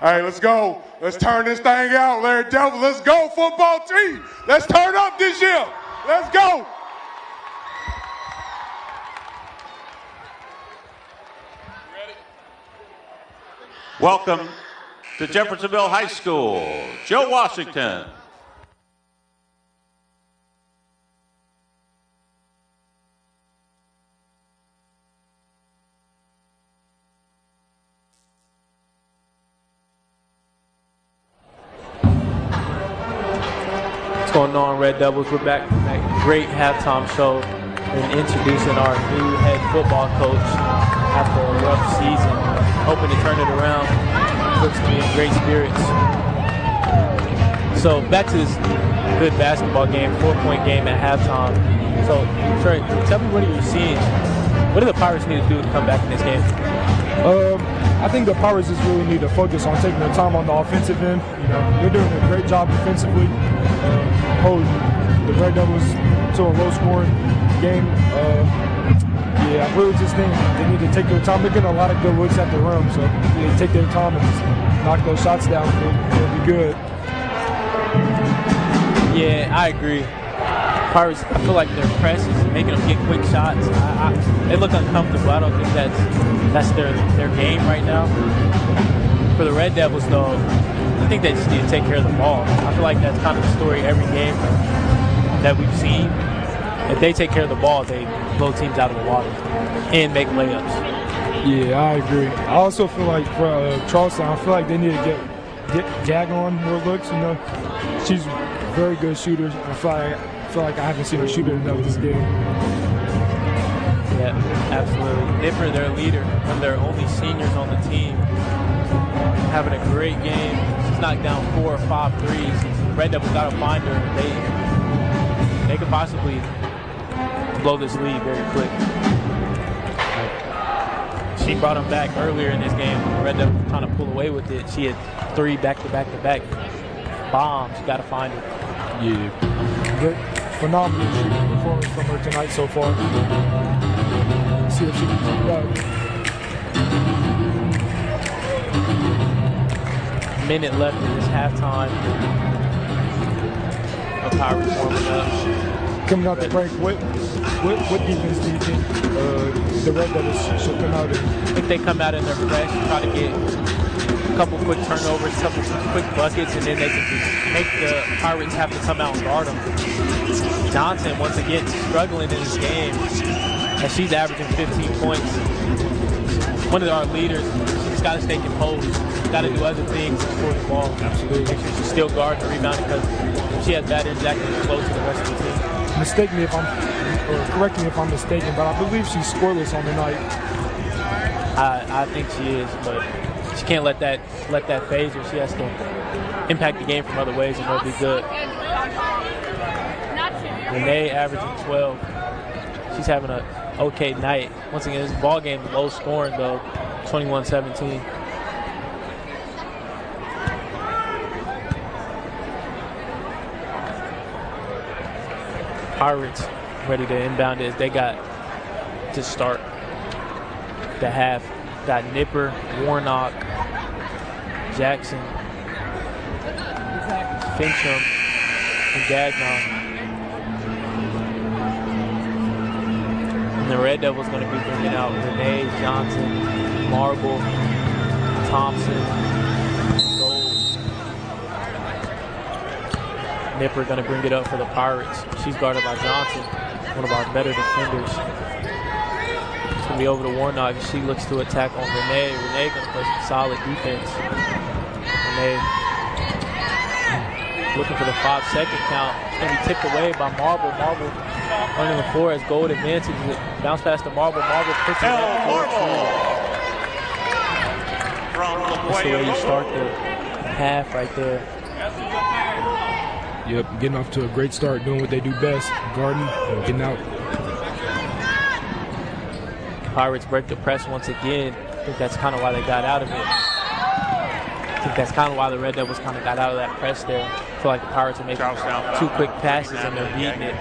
All right, let's go. Let's turn this thing out, Larry Devil. Let's go, football team. Let's turn up this year. Let's go. Welcome to Jeffersonville High School, Joe Washington. What's going on, Red Devils? We're back from that great halftime show and introducing our new head football coach after a rough season. Hoping to turn it around. Looks to be in great spirits. So back to this good basketball game, 4-point game at halftime. So Trey, tell me what are you seeing? What do the Pirates need to do to come back in this game? I think the Pirates just really need to focus on taking their time on the offensive end. You know, they're doing a great job defensively, holding the Red Devils to a low-scoring game. Yeah, I really just think they need to take their time. They're getting a lot of good looks at the rim, so they take their time and just knock those shots down. It'll be good. Yeah, I agree. Pirates, I feel like their press is making them get quick shots. They look uncomfortable. I don't think that's their game right now. For the Red Devils, though, I think they just need to take care of the ball. I feel like that's kind of the story every game that we've seen. If they take care of the ball, they blow teams out of the water and make layups. Yeah, I agree. I also feel like for Charlestown, I feel like they need to get Jag on more looks. You know, she's a very good shooter. I feel like I haven't seen her shoot enough this game. Yeah, absolutely. Nipper, their leader, one of their only seniors on the team, having a great game. She's knocked down 4 or 5 threes. Red Devils got to find her. They could possibly blow this lead very quick. She brought them back earlier in this game. Red Devils were trying to pull away with it. She had 3 back-to-back-to-back bombs. You got to find her. Yeah. Good, phenomenal performance from her tonight so far. See if she can keep it up. Minute left in this halftime. The Pirates warming up. Coming out the break, what defense do you think the Red Devils should come out in? I think they come out in their press, try to get a couple quick turnovers, a couple quick buckets, and then they can just make the Pirates have to come out and guard them. Johnson, once again, struggling in this game, and she's averaging 15 points. One of our leaders, she's got to stay composed. Got to do other things to score the ball. Absolutely. Make sure she's still guarding and rebounding, because if she has bad impact, it's close to the rest of the team. Correct me if I'm mistaken, but I believe she's scoreless on the night. I think she is, but she can't let that phase her. She has to impact the game from other ways, and it'll be good. Renee averaging 12. She's having an okay night. Once again, this ball game low scoring though, 21-17. Pirates ready to inbound it. They got to start the half. Got Nipper, Warnock, Jackson, Fincham, and Gagnon. And the Red Devils going to be bringing out Renee, Johnson, Marble, Thompson, Gold. Nipper going to bring it up for the Pirates. She's guarded by Johnson, one of our better defenders. It's going to be over to Warnock. She looks to attack on Renee. Renee going to play some solid defense. Renee looking for the 5-second count. It's going to be tipped away by Marble. Marble running the floor as Gold advances. Bounce pass to Marble. Marble puts it up. That's the way you start the half right there. Yep, getting off to a great start, doing what they do best, guarding and getting out. Pirates break the press once again. I think that's kind of why they got out of it. I think that's kind of why the Red Devils kind of got out of that press there. I feel like the Pirates are making 2 quick passes and they're beating it.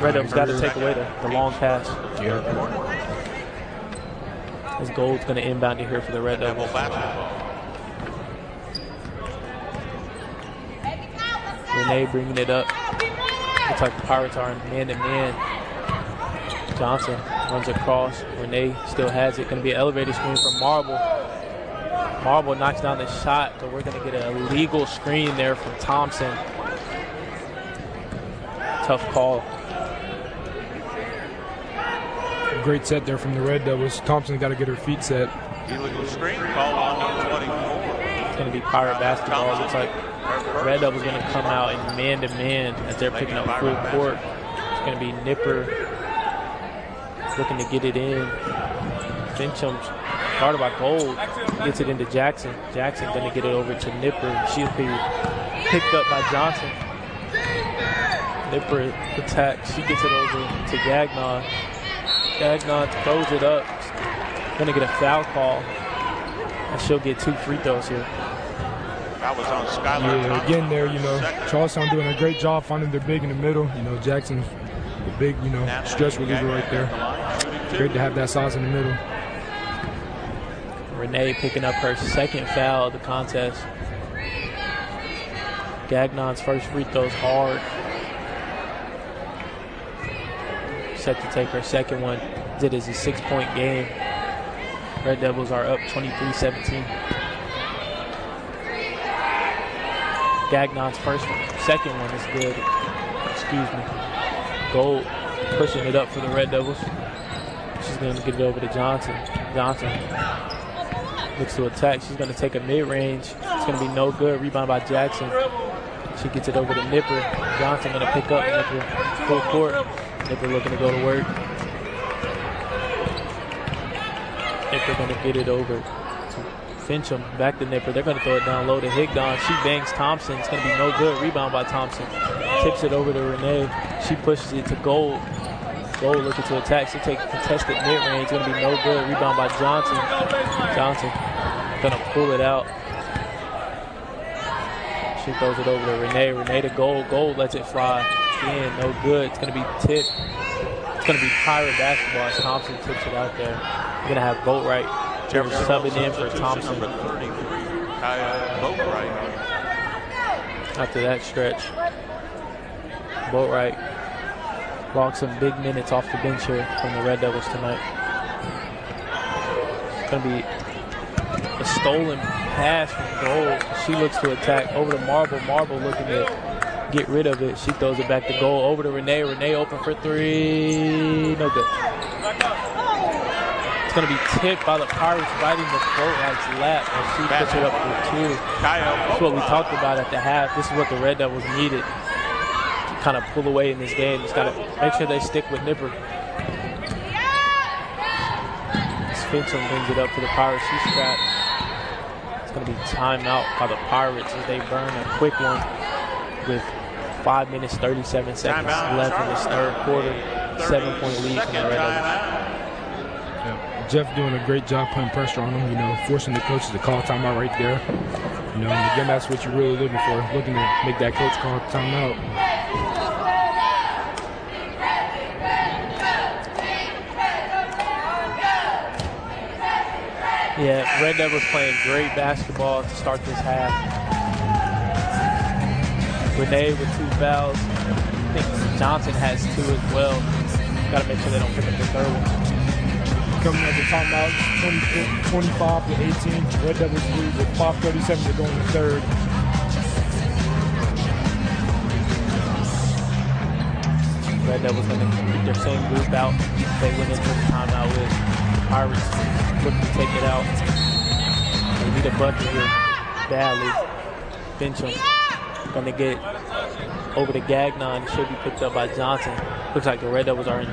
Red Devils got to take away the long pass. Yeah. This Gold's going to inbound it here for the Red Devils. Renee bringing it up. Looks like the Pirates are in man-to-man. Johnson runs across. Renee still has it. Going to be an elevated screen from Marble. Marble knocks down the shot, but we're going to get an illegal screen there from Thompson. Tough call. Great set there from the Red Devils. Thompson got to get her feet set. Illegal screen call on number 24. It's going to be Pirate basketball. It looks like Red Devils going to come out in man-to-man as they're picking up full court. It's going to be Nipper looking to get it in. Fincham, guarded by Gold, gets it into Jackson. Jackson going to get it over to Nipper. She'll be picked up by Johnson. Nipper attacks. She gets it over to Gagnon. Gagnon throws it up. Going to get a foul call. And she'll get 2 free throws here. That was on Skylar. Yeah, again there, Charlestown doing a great job finding their big in the middle. Jackson's the big, stress reliever right there. Great to have that size in the middle. Renee picking up her second foul of the contest. Gagnon's first free throw's hard. Set to take her second one. It is a 6-point game. Red Devils are up 23-17. Gagnon's second one is good. Excuse me. Gold pushing it up for the Red Devils. She's going to get it over to Johnson. Johnson looks to attack. She's going to take a mid-range. It's going to be no good. Rebound by Jackson. She gets it over to Nipper. Johnson going to pick up Nipper full court. Nipper looking to go to work. Nipper going to get it over to Fincham. Back to Nipper. They're going to throw it down low to Higdon. She bangs Thompson. It's going to be no good. Rebound by Thompson. Tips it over to Renee. She pushes it to Gold. Gold looking to attack. She takes contested mid-range. It's going to be no good. Rebound by Johnson. Johnson going to pull it out. She throws it over to Renee. Renee to Gold. Gold lets it fly. Again, no good. It's going to be tipped. It's going to be Pirate basketball as Thompson tips it out there. We're going to have Boatwright subbing in for Thompson. Number 33, Boatwright. After that stretch, Boatwright logged some big minutes off the bench here from the Red Devils tonight. It's going to be a stolen pass from Gold. She looks to attack over to Marble. Marble looking to get rid of it. She throws it back to Gold. Over to Renee. Renee open for 3. No good. It's going to be tipped by the Pirates right in the Boatwright's lap as she puts it up for 2. That's what we talked about at the half. This is what the Red Devils needed to kind of pull away in this game. Just got to make sure they stick with Nipper. Fincham brings it up for the Pirates. She's strapped. It's going to be timeout by the Pirates as they burn a quick one with 5 minutes, 37 seconds left in this third quarter. 7-point lead from the Red Devils. Jeff doing a great job putting pressure on them, forcing the coaches to call timeout right there. And again, that's what you're really looking for, looking to make that coach call timeout. Yeah, Red Devils playing great basketball to start this half. Renee with 2 fouls. I think Johnson has 2 as well. Got to make sure they don't pick up the third one. Coming at the timeout, 25-18. Red Devils lead with 5:37 to go in the third. Red Devils going to keep their same group out they went into the timeout with. Pirates looking to take it out. They need a bucket here badly. Fincham going to get over to Gagnon. Should be picked up by Johnson. Looks like the Red Devils are on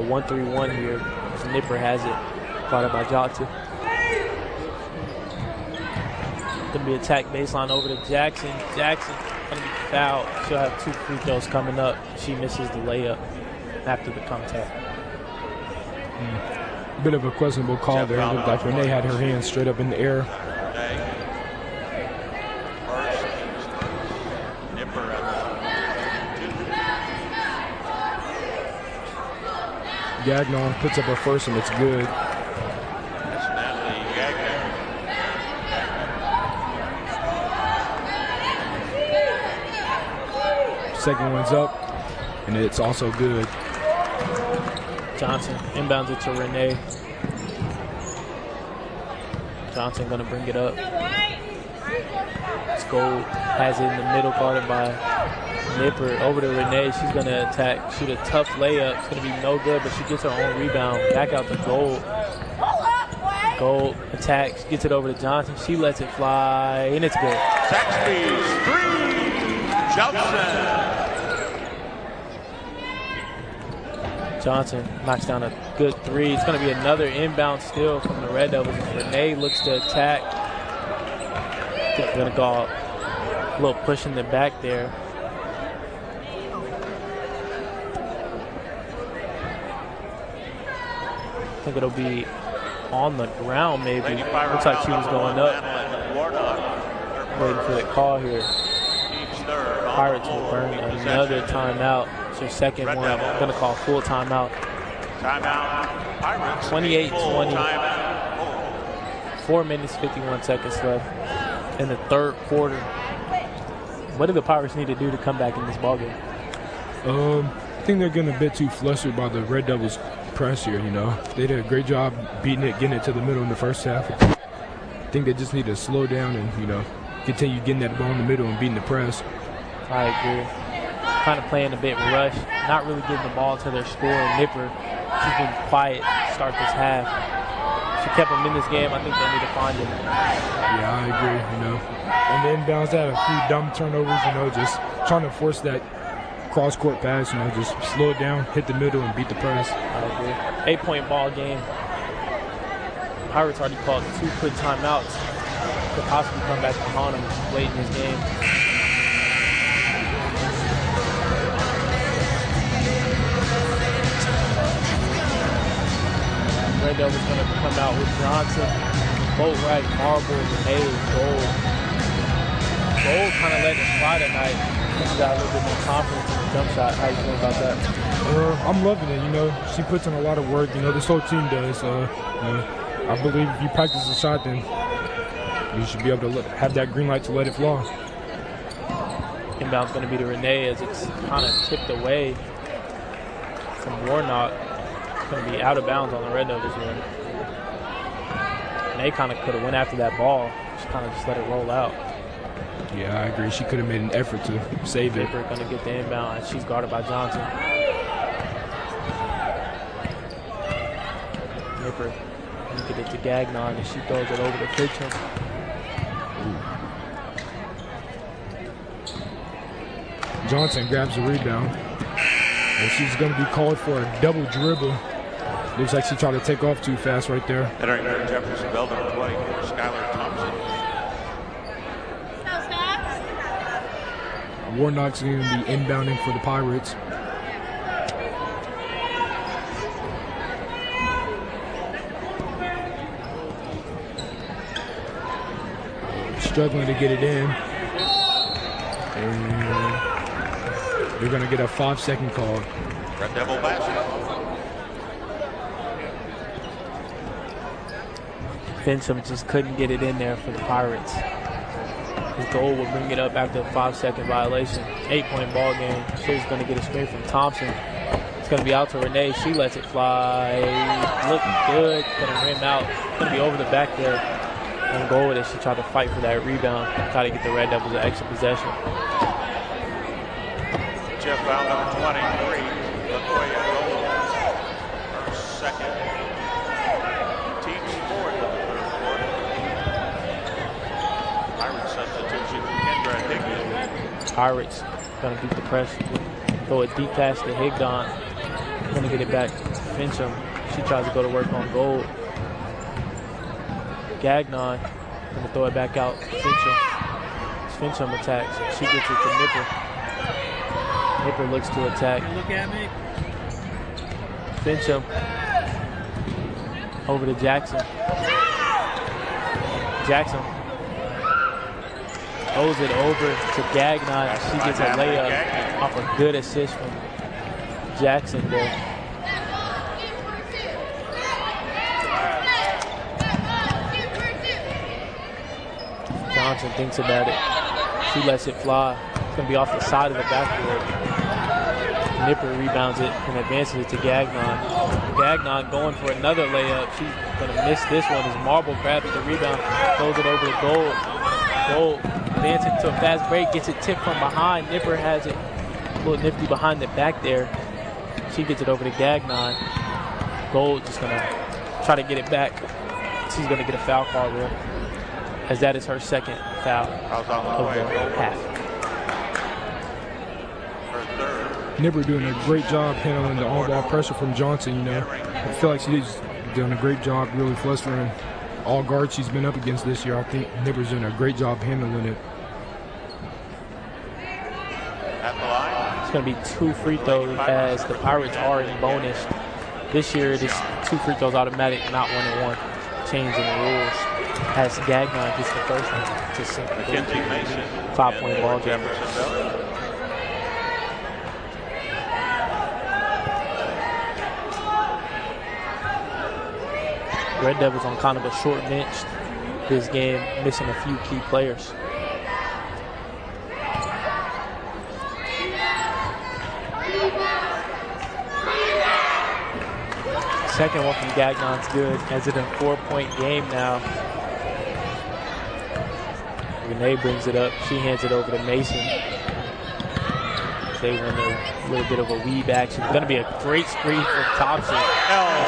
1-3-1 here. Nipper has it, guarded by Johnson. Going to be attacked baseline over to Jackson. Jackson going to be fouled. She'll have 2 free throws coming up. She misses the layup after the contact. Bit of a questionable call there. It looked like Renee had her hands straight up in the air. Gagnon puts up her first and it's good. That's Natalie Gagnon. Second one's up and it's also good. Johnson inbounds it to Renee. Johnson gonna bring it up. Gold has it in the middle, guarded by Nipper. Over to Renee. She's gonna attack, shoot a tough layup. It's gonna be no good, but she gets her own rebound. Back out to Gold. Gold attacks, gets it over to Johnson. She lets it fly, and it's good. Saxby's 3, Johnson. Johnson knocks down a good 3. It's gonna be another inbound steal from the Red Devils. Renee looks to attack. They're gonna go a little push in the back there. I think it'll be on the ground maybe. Looks like she was going up. Waiting for the call here. Pirates will burn another timeout. It's their second one. Gonna call full timeout. Timeout. Pirates. 28-20. 4 minutes, 51 seconds left in the third quarter. What do the Pirates need to do to come back in this ballgame? I think they're getting a bit too flustered by the Red Devils' press here, you know. They did a great job beating it, getting it to the middle in the first half. I think they just need to slow down and, you know, continue getting that ball in the middle and beating the press. I agree. Kind of playing a bit rushed, not really getting the ball to their scorer, Nipper. She's been quiet to start this half. She kept them in this game. I think they need to find him. Yeah, I agree, you know. On the inbounds, they had a few dumb turnovers, you know, just trying to force that cross-court pass, you know, just slow it down, hit the middle, and beat the press. I agree. 8-point ball game. Pirates already called 2 quick timeouts. Could possibly come back behind them late in this game. Red Devils going to come out with Johnson, Boatwright, Marble, Renee, Gold. Gold kind of let it fly tonight. She's got a little bit more confidence in the jump shot. How you feel about that? I'm loving it, you know. She puts in a lot of work, you know, this whole team does. I believe if you practice the shot, then you should be able to have that green light to let it fly. Inbound's going to be to Renee as it's kind of tipped away from Warnock. Going to be out of bounds on the Red Devils here. Renee kind of could have went after that ball. She kind of just let it roll out. Yeah, I agree. She could have made an effort to save it. Nipper going to get the inbound, and she's guarded by Johnson. Nipper going to get it to Gagnon, and she throws it over to Fitchum. Johnson grabs the rebound, and she's going to be called for a double dribble. Looks like she tried to take off too fast right there. Entering Jeffersonville, number 24, Skylar Thompson. Warnock's going to be inbounding for the Pirates. Struggling to get it in. And they're going to get a 5-second call. Red Devil basketball. Fincham just couldn't get it in there for the Pirates. His goal will bring it up after a 5-second violation. 8-point ball game. She's going to get a screen from Thompson. It's going to be out to Renee. She lets it fly. Looking good. Going to rim out. Going to be over the back there. On goal with it. She tried to fight for that rebound. Try to get the Red Devils an extra possession. Jeff foul number 23. Latoya Gold. Her second. Teams fourth in the third quarter. Pirates substitution. Kendra Higdon. Pirates going to beat the press. Throw a deep pass to Higdon. Going to get it back to Fincham. She tries to go to work on Gold. Gagnon going to throw it back out to Fincham. Fincham attacks. She gets it to Nipper. Nipper looks to attack. Look at me. Fincham over to Jackson. Jackson throws it over to Gagnon. She gets a layup off a good assist from Jackson there. Johnson thinks about it. She lets it fly. It's going to be off the side of the backboard. Nipper rebounds it and advances it to Gagnon. Gagnon going for another layup. She's going to miss this one as Marble grabs the rebound, throws it over to Gold. Gold advancing to a fast break, gets it tipped from behind. Nipper has it a little nifty behind the back there. She gets it over to Gagnon. Gold just going to try to get it back. She's going to get a foul call there, as that is her second foul of the half. Nipper doing a great job handling the on-ball pressure from Johnson, you know. I feel like she's doing a great job really flustering all guards she's been up against this year. I think Nipper's doing a great job handling it. At the line. It's going to be 2 free throws as the Pirates are in bonus. This year it is 2 free throws automatic, not 1-and-1. Change in the rules. As Gagnon gets the first one to sink the 5-point ball game. Jeffersonville. Red Devils on kind of a short bench this game, missing a few key players. Second one from Gagnon's good, as it's a 4-point game now. Renee brings it up. She hands it over to Mason. They run a little bit of a weave action. It's going to be a great screen for Thompson.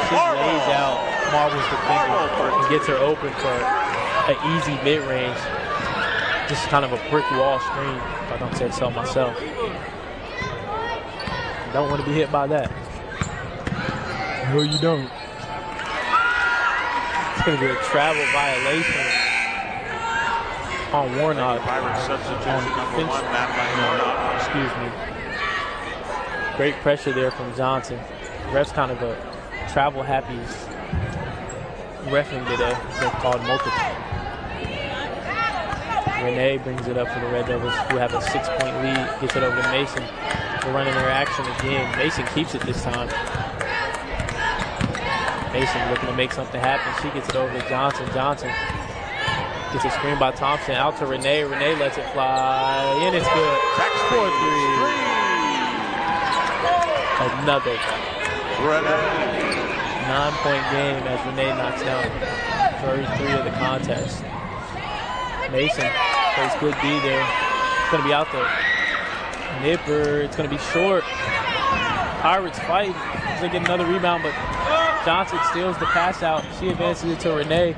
She lays out Marble's defender and gets her open for an easy mid-range. Just kind of a brick wall screen, if I don't say so myself. Don't want to be hit by that. No, you don't. It's going to be a travel violation on Warnock. Pirates substitution number 1, Matt Warnock. Excuse me. Great pressure there from Johnson. Ref's kind of a travel-happy reffing today. They've called multiple. Renee brings it up for the Red Devils, who have a 6-point lead. Gets it over to Mason. They're running their action again. Mason keeps it this time. Mason looking to make something happen. She gets it over to Johnson. Johnson gets a screen by Thompson. Out to Renee. Renee lets it fly. And it's good. 4-3. Another 9-point game as Renee knocks down 33 of the contest. Mason plays good D there. It's going to be out there. Nipper. It's going to be short. Pirates fight. They get another rebound, but Johnson steals the pass out. She advances it to Renee.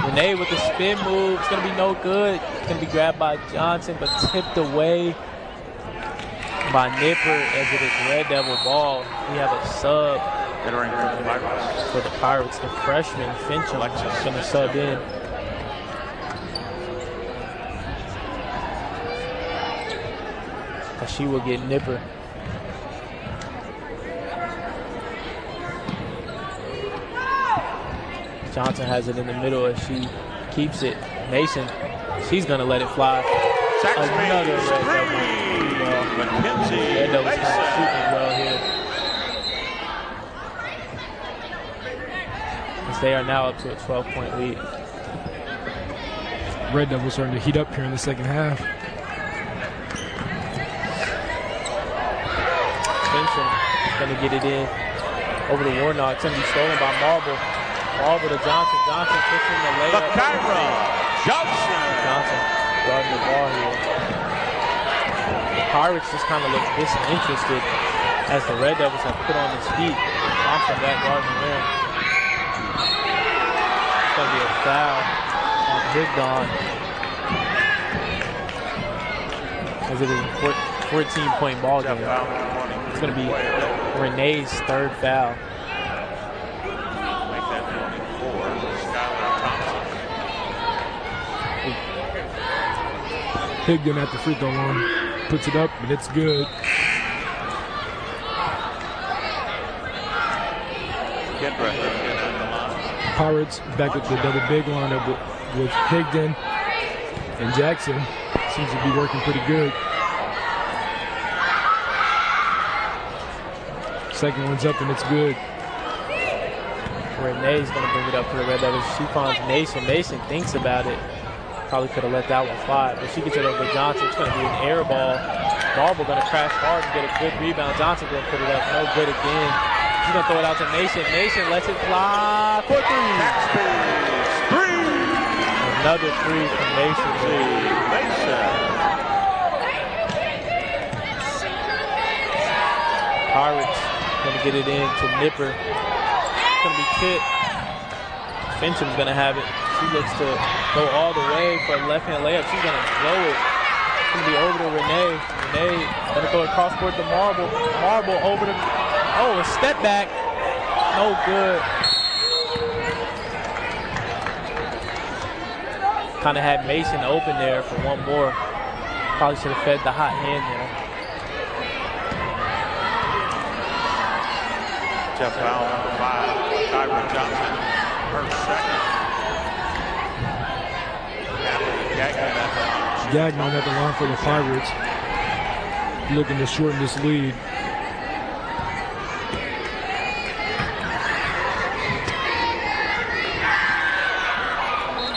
Renee with the spin move. It's going to be no good. It's going to be grabbed by Johnson, but tipped away by Nipper as it is Red Devil ball. We have a sub for the Pirates. The freshman, Fincham, is going to sub in. She will get Nipper. Johnson has it in the middle as she keeps it. Mason, she's going to let it fly. Another Red Devil. Red Devil's kind of shooting well here. As they are now up to a 12-point lead. Red Devils starting to heat up here in the second half. Going to get it in over to Warnock. It's going to be stolen by Marble. Marble to Johnson. Johnson pushing the layup. Johnson guarding the ball here. The Pirates just kind of look disinterested as the Red Devils have put on his feet. Thompson back guarding the rim. It's going to be a foul on Higdon as it is a 14-point ball game. It's going to be Renee's third foul. Make that 24. Skylar Thompson. Higdon at the free throw line. Puts it up, and it's good. Pirates back at the double big lineup with Higdon and Jackson. Seems to be working pretty good. Second one's up and it's good. Renee's going to bring it up for the Red Devils. She finds Mason. Mason thinks about it. Probably could have let that one fly, but she gets it over to Johnson. It's going to be an air ball. Marble going to crash hard and get a good rebound. Johnson going to put it up. No good again. He's going to throw it out to Mason. Mason lets it fly for three. Another three from Mason. Pirates going to get it in to Nipper. It's going to be tipped. Finchem's going to have it. She looks to go all the way for a left-hand layup. She's going to blow it. It's going to be over to Renee. Renee going to throw it cross court to Marble. Marble over to, a step back. No good. Kind of had Mason open there for one more. Probably should have fed the hot hand there. Jeff foul number 5, Kyron Johnson, her second. Gagnon at the line for the Pirates, looking to shorten this lead.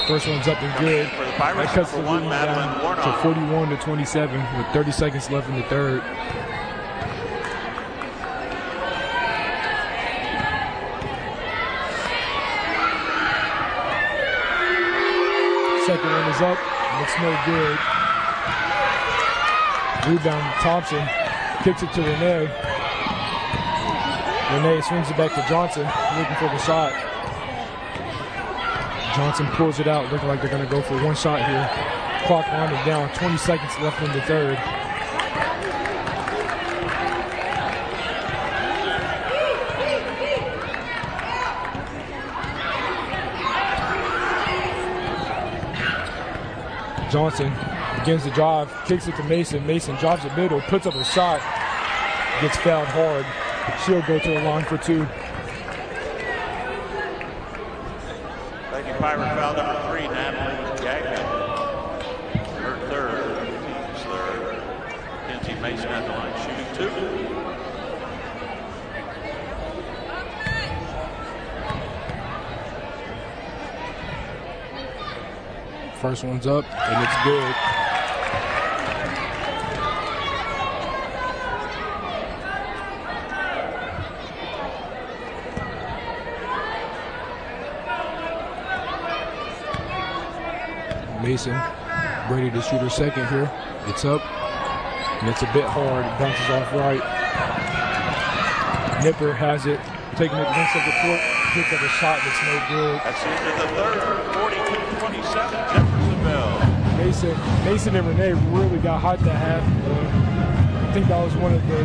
First one's up and good. That cuts the lead down to 41-27 with 30 seconds left in the third. Second one is up, and it's no good. Rebound, Thompson kicks it to Renee. Renee swings it back to Johnson, looking for the shot. Johnson pulls it out, looking like they're going to go for one shot here. Clock winding down, 20 seconds left in the third. Johnson begins to drive, kicks it to Mason. Mason drives it middle, puts up a shot, gets fouled hard. She'll go to the line for two. Thank you, Pirate foul number 3, Natalie Gagnon. Her third, team's third. Kenzie Mason at the line, shooting 2. First one's up, and it's good. Mason ready to shoot her second here. It's up, and it's a bit hard. It bounces off right. Nipper has it, taking it against the court. Picks up a shot that's no good. That's the end of the third, 42-27, Jeffersonville. Mason and Renee really got hot that half. I think that was one of the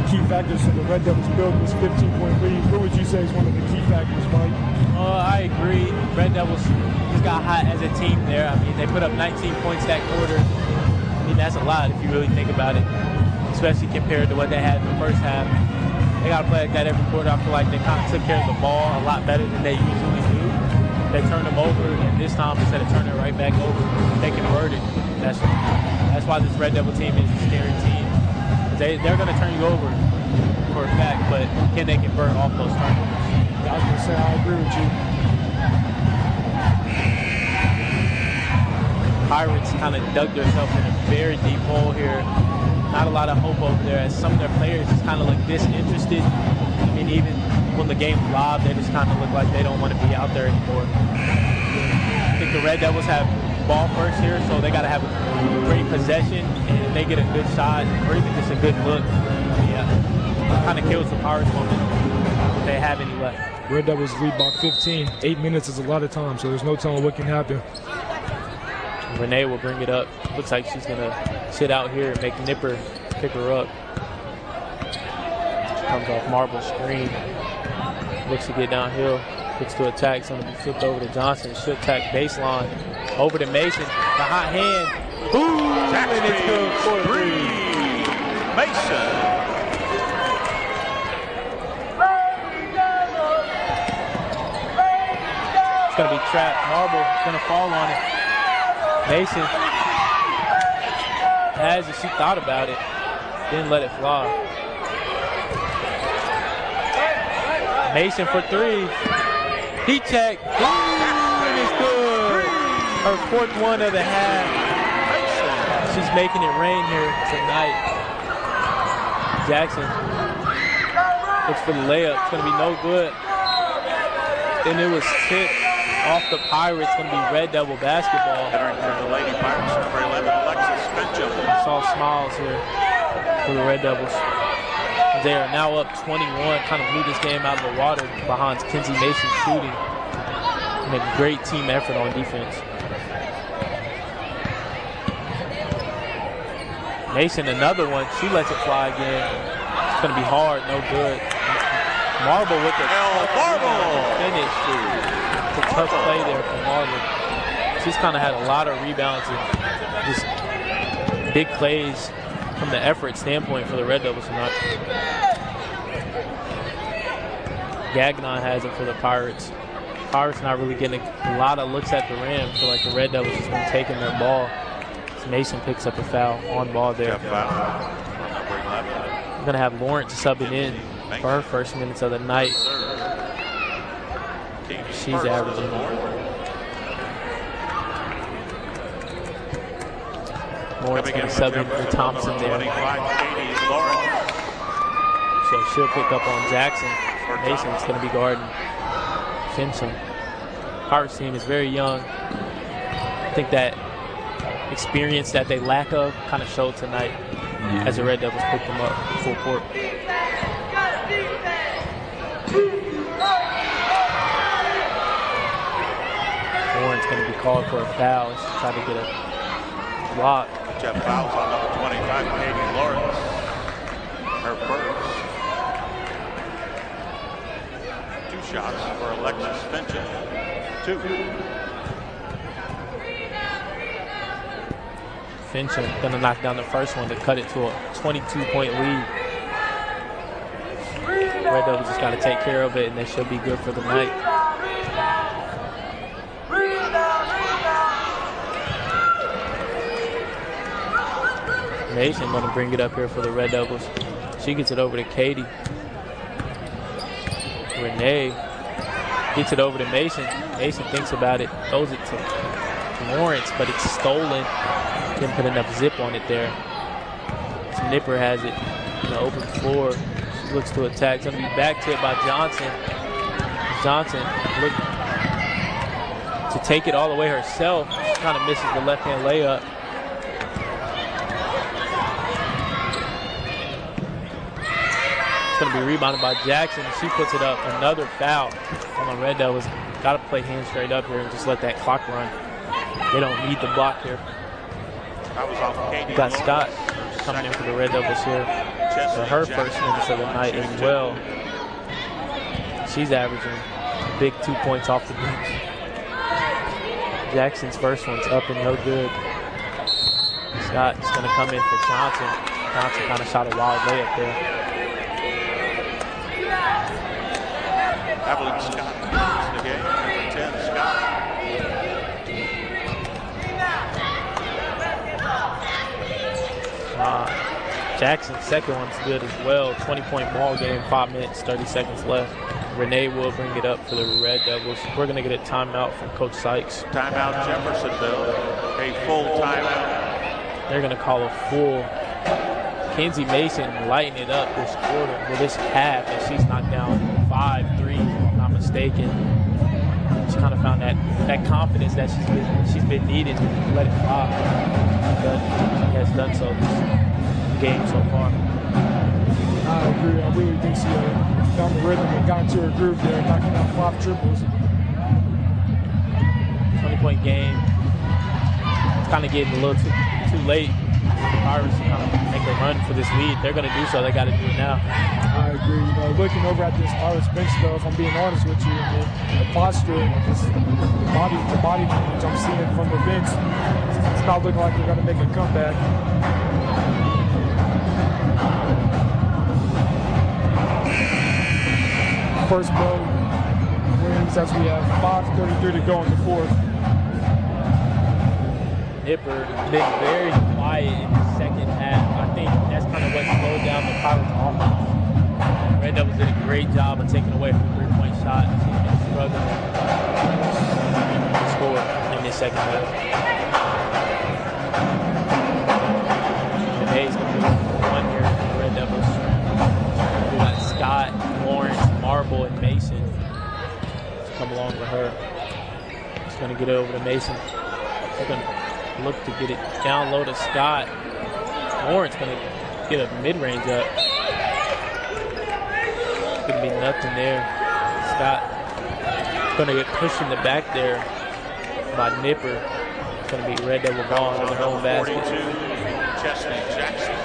key factors for the Red Devils building this 15-point lead. What would you say is one of the key factors, Mike? I agree. Red Devils just got hot as a team there. I mean, they put up 19 points that quarter. I mean, that's a lot if you really think about it, especially compared to what they had in the first half. They got to play like that every quarter. I feel like they kind of took care of the ball a lot better than they usually do. They turned them over, and this time, instead of turning it right back over, they converted. That's why this Red Devil team is a scary team. They're going to turn you over for a fact, but can they convert off those turnovers? I was going to say, I agree with you. Pirates kind of dug themselves in a very deep hole here. Not a lot of hope over there, as some of their players just kind of look disinterested. I mean, even when the game's live, they just kind of look like they don't want to be out there anymore. I think the Red Devils have ball first here, so they got to have a great possession, and if they get a good shot or even just a good look, it kind of kills the Pirates moment if they have any left. Red Devils lead by 15. 8 minutes is a lot of time, so there's no telling what can happen. Renee will bring it up. Looks like she's going to sit out here and make Nipper pick her up. Comes off Marble screen. Looks to get downhill. Looks to attack. It's going to be flipped over to Johnson. Should attack baseline. Over to Mason. The hot hand. Boom! And it's good for 3. Mason. It's going to be trapped. Marble is going to fall on it. Mason has it. She thought about it. Didn't let it fly. Mason for 3. Heat check. Ooh, and it's good. Her 4th one of the half. She's making it rain here tonight. Jackson looks for the layup. It's going to be no good. And it was tipped off the Pirates. It's going to be Red Devil basketball. Entering for the Lady Pirates, number 11, Alexis Fincham. I saw smiles here for the Red Devils. They are now up 21. Kind of blew this game out of the water behind Kenzie Mason shooting. And a great team effort on defense. Mason, another one. She lets it fly again. It's going to be hard. No good. Marble with the finish. It's a tough play there for Marble. She's kind of had a lot of rebounds and just big plays from the effort standpoint for the Red Devils tonight. Gagnon has it for the Pirates. Pirates not really getting a lot of looks at the rim. I feel like the Red Devils has been taking their ball. Mason picks up a foul on ball there. We're going to have Lawrence subbing in for her first minutes of the night. She's averaging. Lawrence going to sub in for Thompson there. So she'll pick up on Jackson. Mason's going to be guarding Fincham. Pirates team is very young. I think that experience that they lack of kind of showed tonight as the Red Devils picked them up full court. Warren's going to be called for a foul. She's trying to get a block. Jeff fouls on number 25, Katie Lawrence. Her first. 2 shots for Alexis Fincham. 2. Fincham gonna knock down the first one to cut it to a 22-point lead. Red Devils just gotta take care of it and they should be good for the night. Mason gonna bring it up here for the Red Devils. She gets it over to Katie. Renee gets it over to Mason. Mason thinks about it, throws it to Lawrence, but it's stolen. Didn't put enough zip on it there. So Nipper has it on the open floor. She looks to attack. It's going to be back tipped by Johnson. Johnson look to take it all the way herself. She kind of misses the left-hand layup. It's going to be rebounded by Jackson. She puts it up. Another foul on the Red Devils. Got to play hands straight up here and just let that clock run. They don't need the block here. Got Scott coming in for the Red Devils here for her first minutes of the night as well. She's averaging big 2 points off the bench. Jackson's first one's up and no good. Scott is going to come in for Johnson. Johnson kind of shot a wild layup there. Evelyn Scott in the game. Number 10, Scott. Jackson's second one's good as well. 20-point ball game, 5 minutes, 30 seconds left. Renee will bring it up for the Red Devils. We're going to get a timeout from Coach Sykes. Timeout Jeffersonville. A full timeout. They're going to call a full. Kenzie Mason lighting it up this quarter, or this half, and she's knocked down 5 threes, if I'm not mistaken. She kind of found that confidence that she's been needing to let it fly. But she has done so this game so far. I agree. I really think she found the rhythm and got into her groove there, knocking down 5 triples. 20-point game. It's kind of getting a little too late. The Pirates to kind of make a run for this lead. They're going to do so. They got to do it now. I agree. You know, looking over at this Pirates bench, though, if I'm being honest with you, the posture, the body language I'm seeing from the bench, it's not looking like they're going to make a comeback. First blow wins as we have 5:33 to go in the fourth. Nipper been very quiet in the second half. I think that's kind of what slowed down the Pirates' offense. Red Devils did a great job of taking away from the 3-point shot. She's been struggling to score in this second half. come along with her. He's going to get it over to Mason. He's going to look to get it down low to Scott. Lawrence going to get a mid-range up. Going to be nothing there. Scott going to get pushed in the back there by Nipper. It's going to be Red Devil ball on the own basket. 42, Chesney Jackson.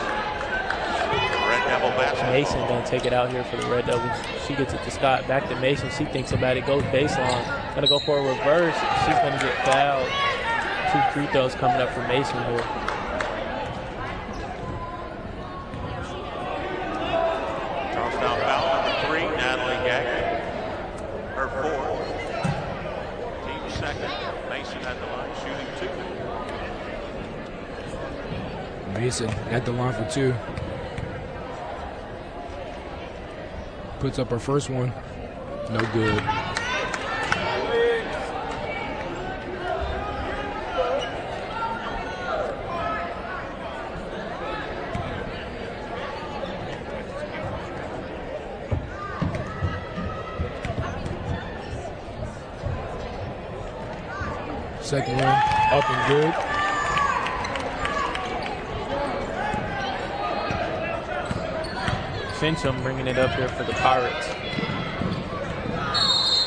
Red Devil basket. Mason going to take it out here for the Red Devils. She gets it to Scott. Back to Mason. She thinks about it. Goes baseline. Going to go for a reverse. She's going to get fouled. 2 free throws coming up for Mason here. Charlestown foul number 3, Natalie Gagnon. Her 4th. Team second. Mason at the line, shooting 2. Mason at the line for 2. Puts up her first one. No good. Second one up and good. Fincham bringing it up here for the Pirates.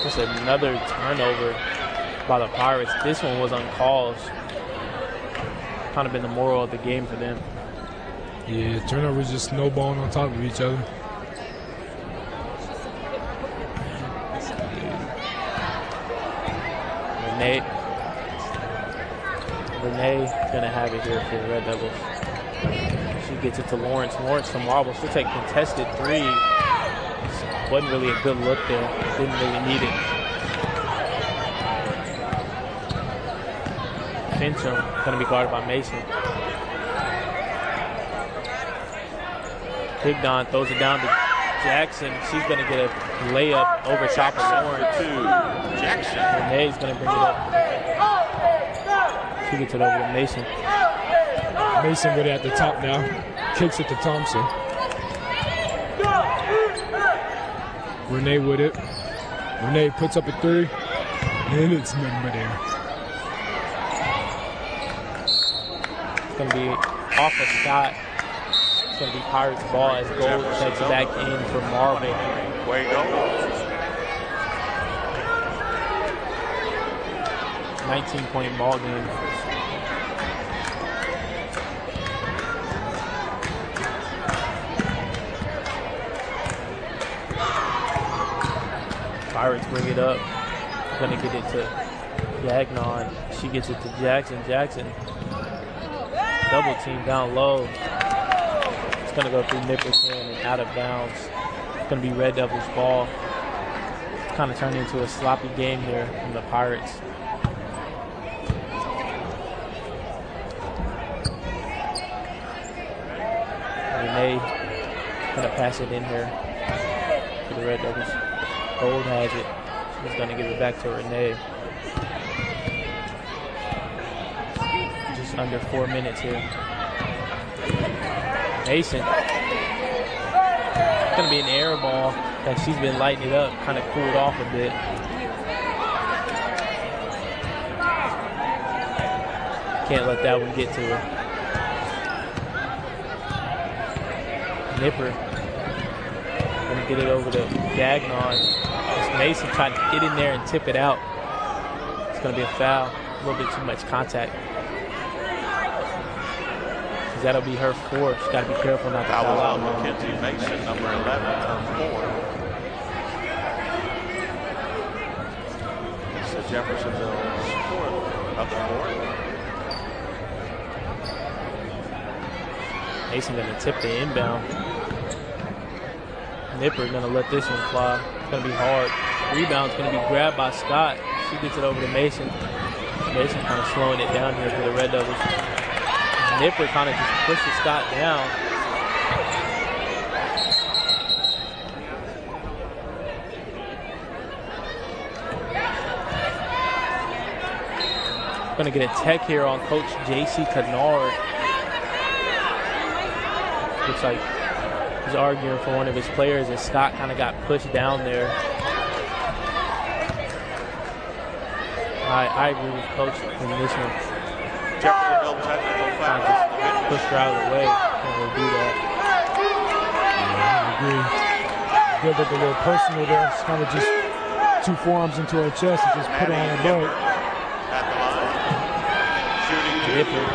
Just another turnover by the Pirates. This one was on calls. Kind of been the moral of the game for them. Yeah, turnovers just snowballing on top of each other. Renee gonna have it here for the Red Devils. She gets it to Lawrence. Lawrence some wobble. She'll take contested 3. Wasn't really a good look there. Didn't really need it. Fincham gonna be guarded by Mason. Higdon throws it down to Jackson. She's gonna get a layup over top of Lawrence. To Jackson. Renee's gonna bring it up. She gets it over to Mason. Mason really at the top now. Kicks it to Thompson. Renee with it. Renee puts up a 3. And it's nothing but air. It's going to be off a shot. It's going to be Pirates ball as Gold checks back in for Marvel. Way go. 19-point ball game. Pirates bring it up. Gonna get it to Gagnon. She gets it to Jackson. Jackson double team down low. It's gonna go through Nipper's hand and out of bounds. It's gonna be Red Devils ball. It's kind of turned into a sloppy game here from the Pirates. Renee gonna pass it in here for the Red Devils. Gold has it. She's gonna give it back to Renee. Just under 4 minutes here. Mason. It's gonna be an air ball that she's been lighting it up, kind of cooled off a bit. Can't let that one get to her. Nipper gonna get it over to Gagnon. It's Mason trying to get in there and tip it out. It's gonna be a foul. A little bit too much contact. Because that'll be her 4. She's gotta be careful not to foul out. Mackenzie Mason, number 11, turn 4. It's the Jeffersonville's 4th of the 4th. Mason gonna tip the inbound. Nipper gonna let this one fly. It's gonna be hard. Rebound's gonna be grabbed by Scott. She gets it over to Mason. Mason kind of slowing it down here for the Red Devils. Nipper kind of just pushes Scott down. Gonna get a tech here on Coach J.C. Kennard. Looks like he's arguing for one of his players, and Scott kind of got pushed down there. I agree with Coach in this one. Jeffersonville technical foul. Just push her out of the way and we'll do that. I agree. Give it a little personal there. It's kind of just two forearms into her chest and just put her on her butt. At the line. Shooting two. Nipper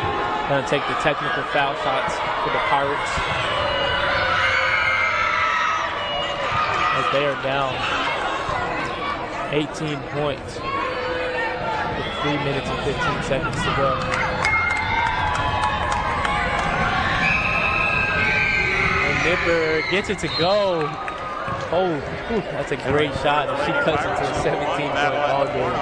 gonna take the technical foul shots for the Pirates. As they are down 18 points with 3 minutes and 15 seconds to go. And Nipper gets it to go. Oh, whew, that's a great shot. And she cuts it to a 17-point ball game.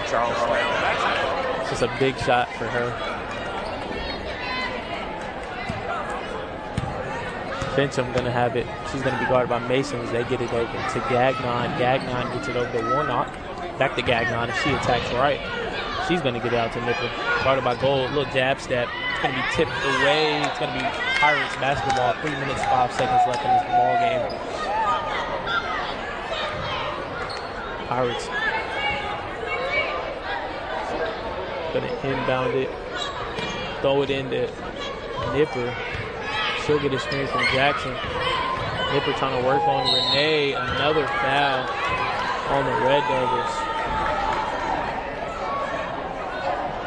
Charlestown. It's just a big shot for her. Fincham gonna have it. She's gonna be guarded by Mason as they get it over to Gagnon. Gagnon gets it over to Warnock. Back to Gagnon as she attacks right. She's gonna get it out to Nipper. Guarded by Gold. Little jab step. It's gonna be tipped away. It's gonna be Pirates basketball. 3 minutes, 5 seconds left in this ball game. Pirates gonna inbound it. Throw it into Nipper. She'll get a screen from Jackson. Nipper trying to work on Renee. Another foul on the Red Devils.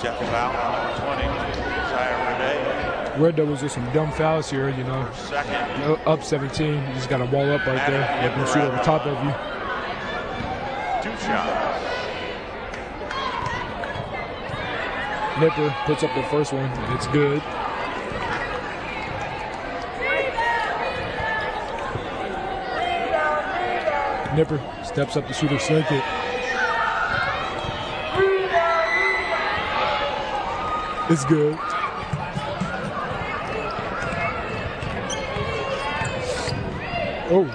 Jeff foul, number 20. Zaya Renee. Red Devils with some dumb fouls here, you know. Second. Up 17. You just got to wall up right there. Let them shoot over top of you. 2 shots. Nipper puts up the first one. It's good. Nipper steps up to shoot her second. It's good. Oh.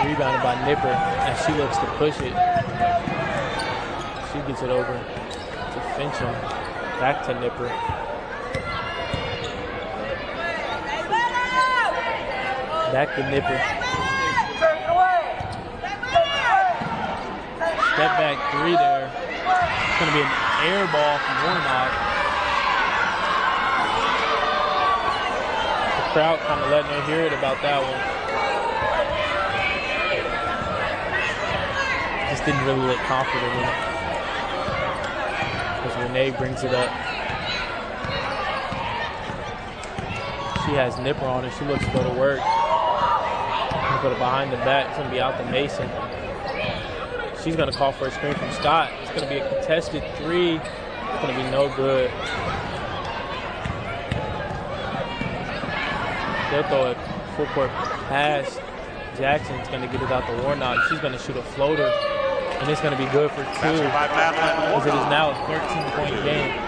Rebounded by Nipper as she looks to push it. She gets it over to Fincham. Back to Nipper. Back to Nipper. Step back 3 there. It's going to be an air ball from Warnock. The crowd kind of letting her hear it about that one. Just didn't really look confident in it. As Renee brings it up. She has Nipper on her. She looks to go to work. Put it behind the back. It's going to be out to Mason. She's going to call for a screen from Scott. It's going to be a contested 3. It's going to be no good. They'll throw a full court pass. Jackson's going to get it out to Warnock. She's going to shoot a floater. And it's going to be good for 2. Because it is now a 13-point game.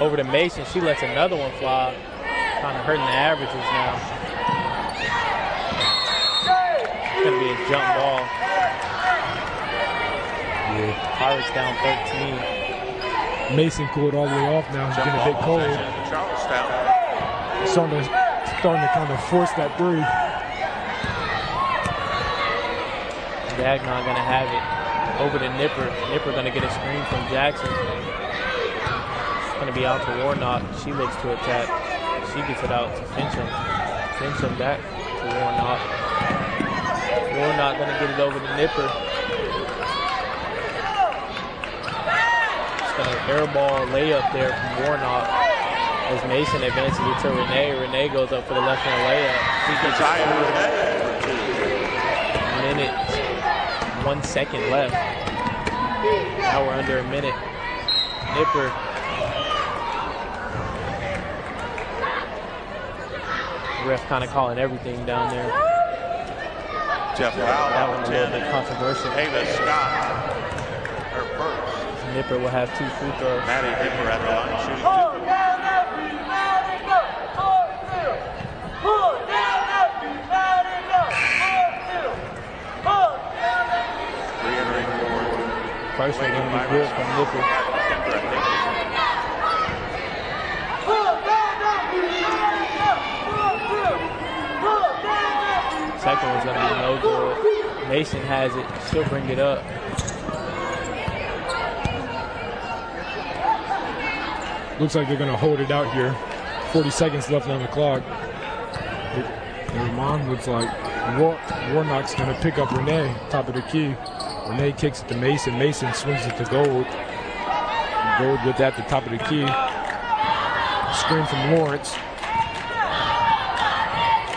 Over to Mason. She lets another one fly. Kind of hurting the averages now. It's going to be a jump ball. Yeah. Pirates down 13. Mason cooled all the way off now. He's getting a bit cold. Charlestown. Starting to kind of force that 3. Gagnon going to have it. Over to Nipper. Nipper going to get a screen from Jackson. Going to be out to Warnock. She looks to attack. She gets it out to Fincham. Fincham back to Warnock. Warnock going to get it over to Nipper. It's going to airball layup there from Warnock. As Mason advances it to Renee. Renee goes up for the left hand layup. She gets it. Minute, 1 second left. Now we're under a minute. Nipper. Ref kind of calling everything down there. Jeff foul. That one's a little bit controversial. Ava Scott. Her first. Nipper will have 2 free throws. Maddie Nipper at the line shooting 2. First one going to be good from Nipper. Second one's going to be no good. Mason has it. Still bring it up. Looks like they're going to hold it out here. 40 seconds left on the clock. Their mom looks like Warnock's going to pick up Renee, top of the key. Renee kicks it to Mason. Mason swings it to Gold. Gold with that at the top of the key. Screen from Lawrence.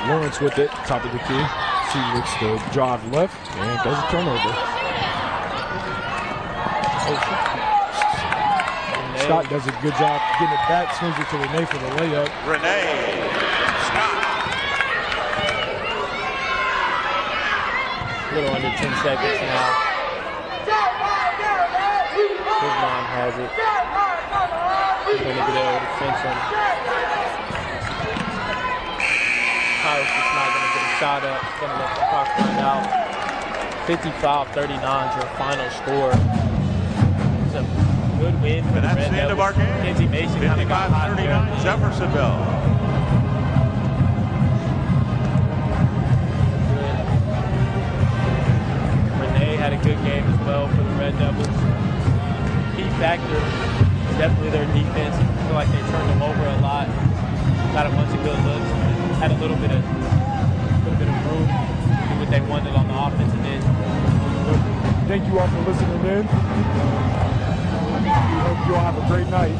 Lawrence with it, top of the key. She looks to drive left and does a turnover. Scott does a good job getting it back, swings it to Renee for the layup. Renee Scott. A little under 10 seconds now. Goodman has it. He's going to get over to Fincham. Pirates just not going to get a shot up. He's going to let the clock run out. 55-39 is your final score. It's a good win for the Red That's the end of our Devils. game. Kenzie Mason kind of got hot there. 55-39 Jeffersonville. Renee had a good game as well for the Red Devils. Key factor is definitely their defense. I feel like they turned them over a lot. Got a bunch of good looks. Had a little bit of room to do what they wanted on the offensive end. Thank you all for listening in. We hope you all have a great night.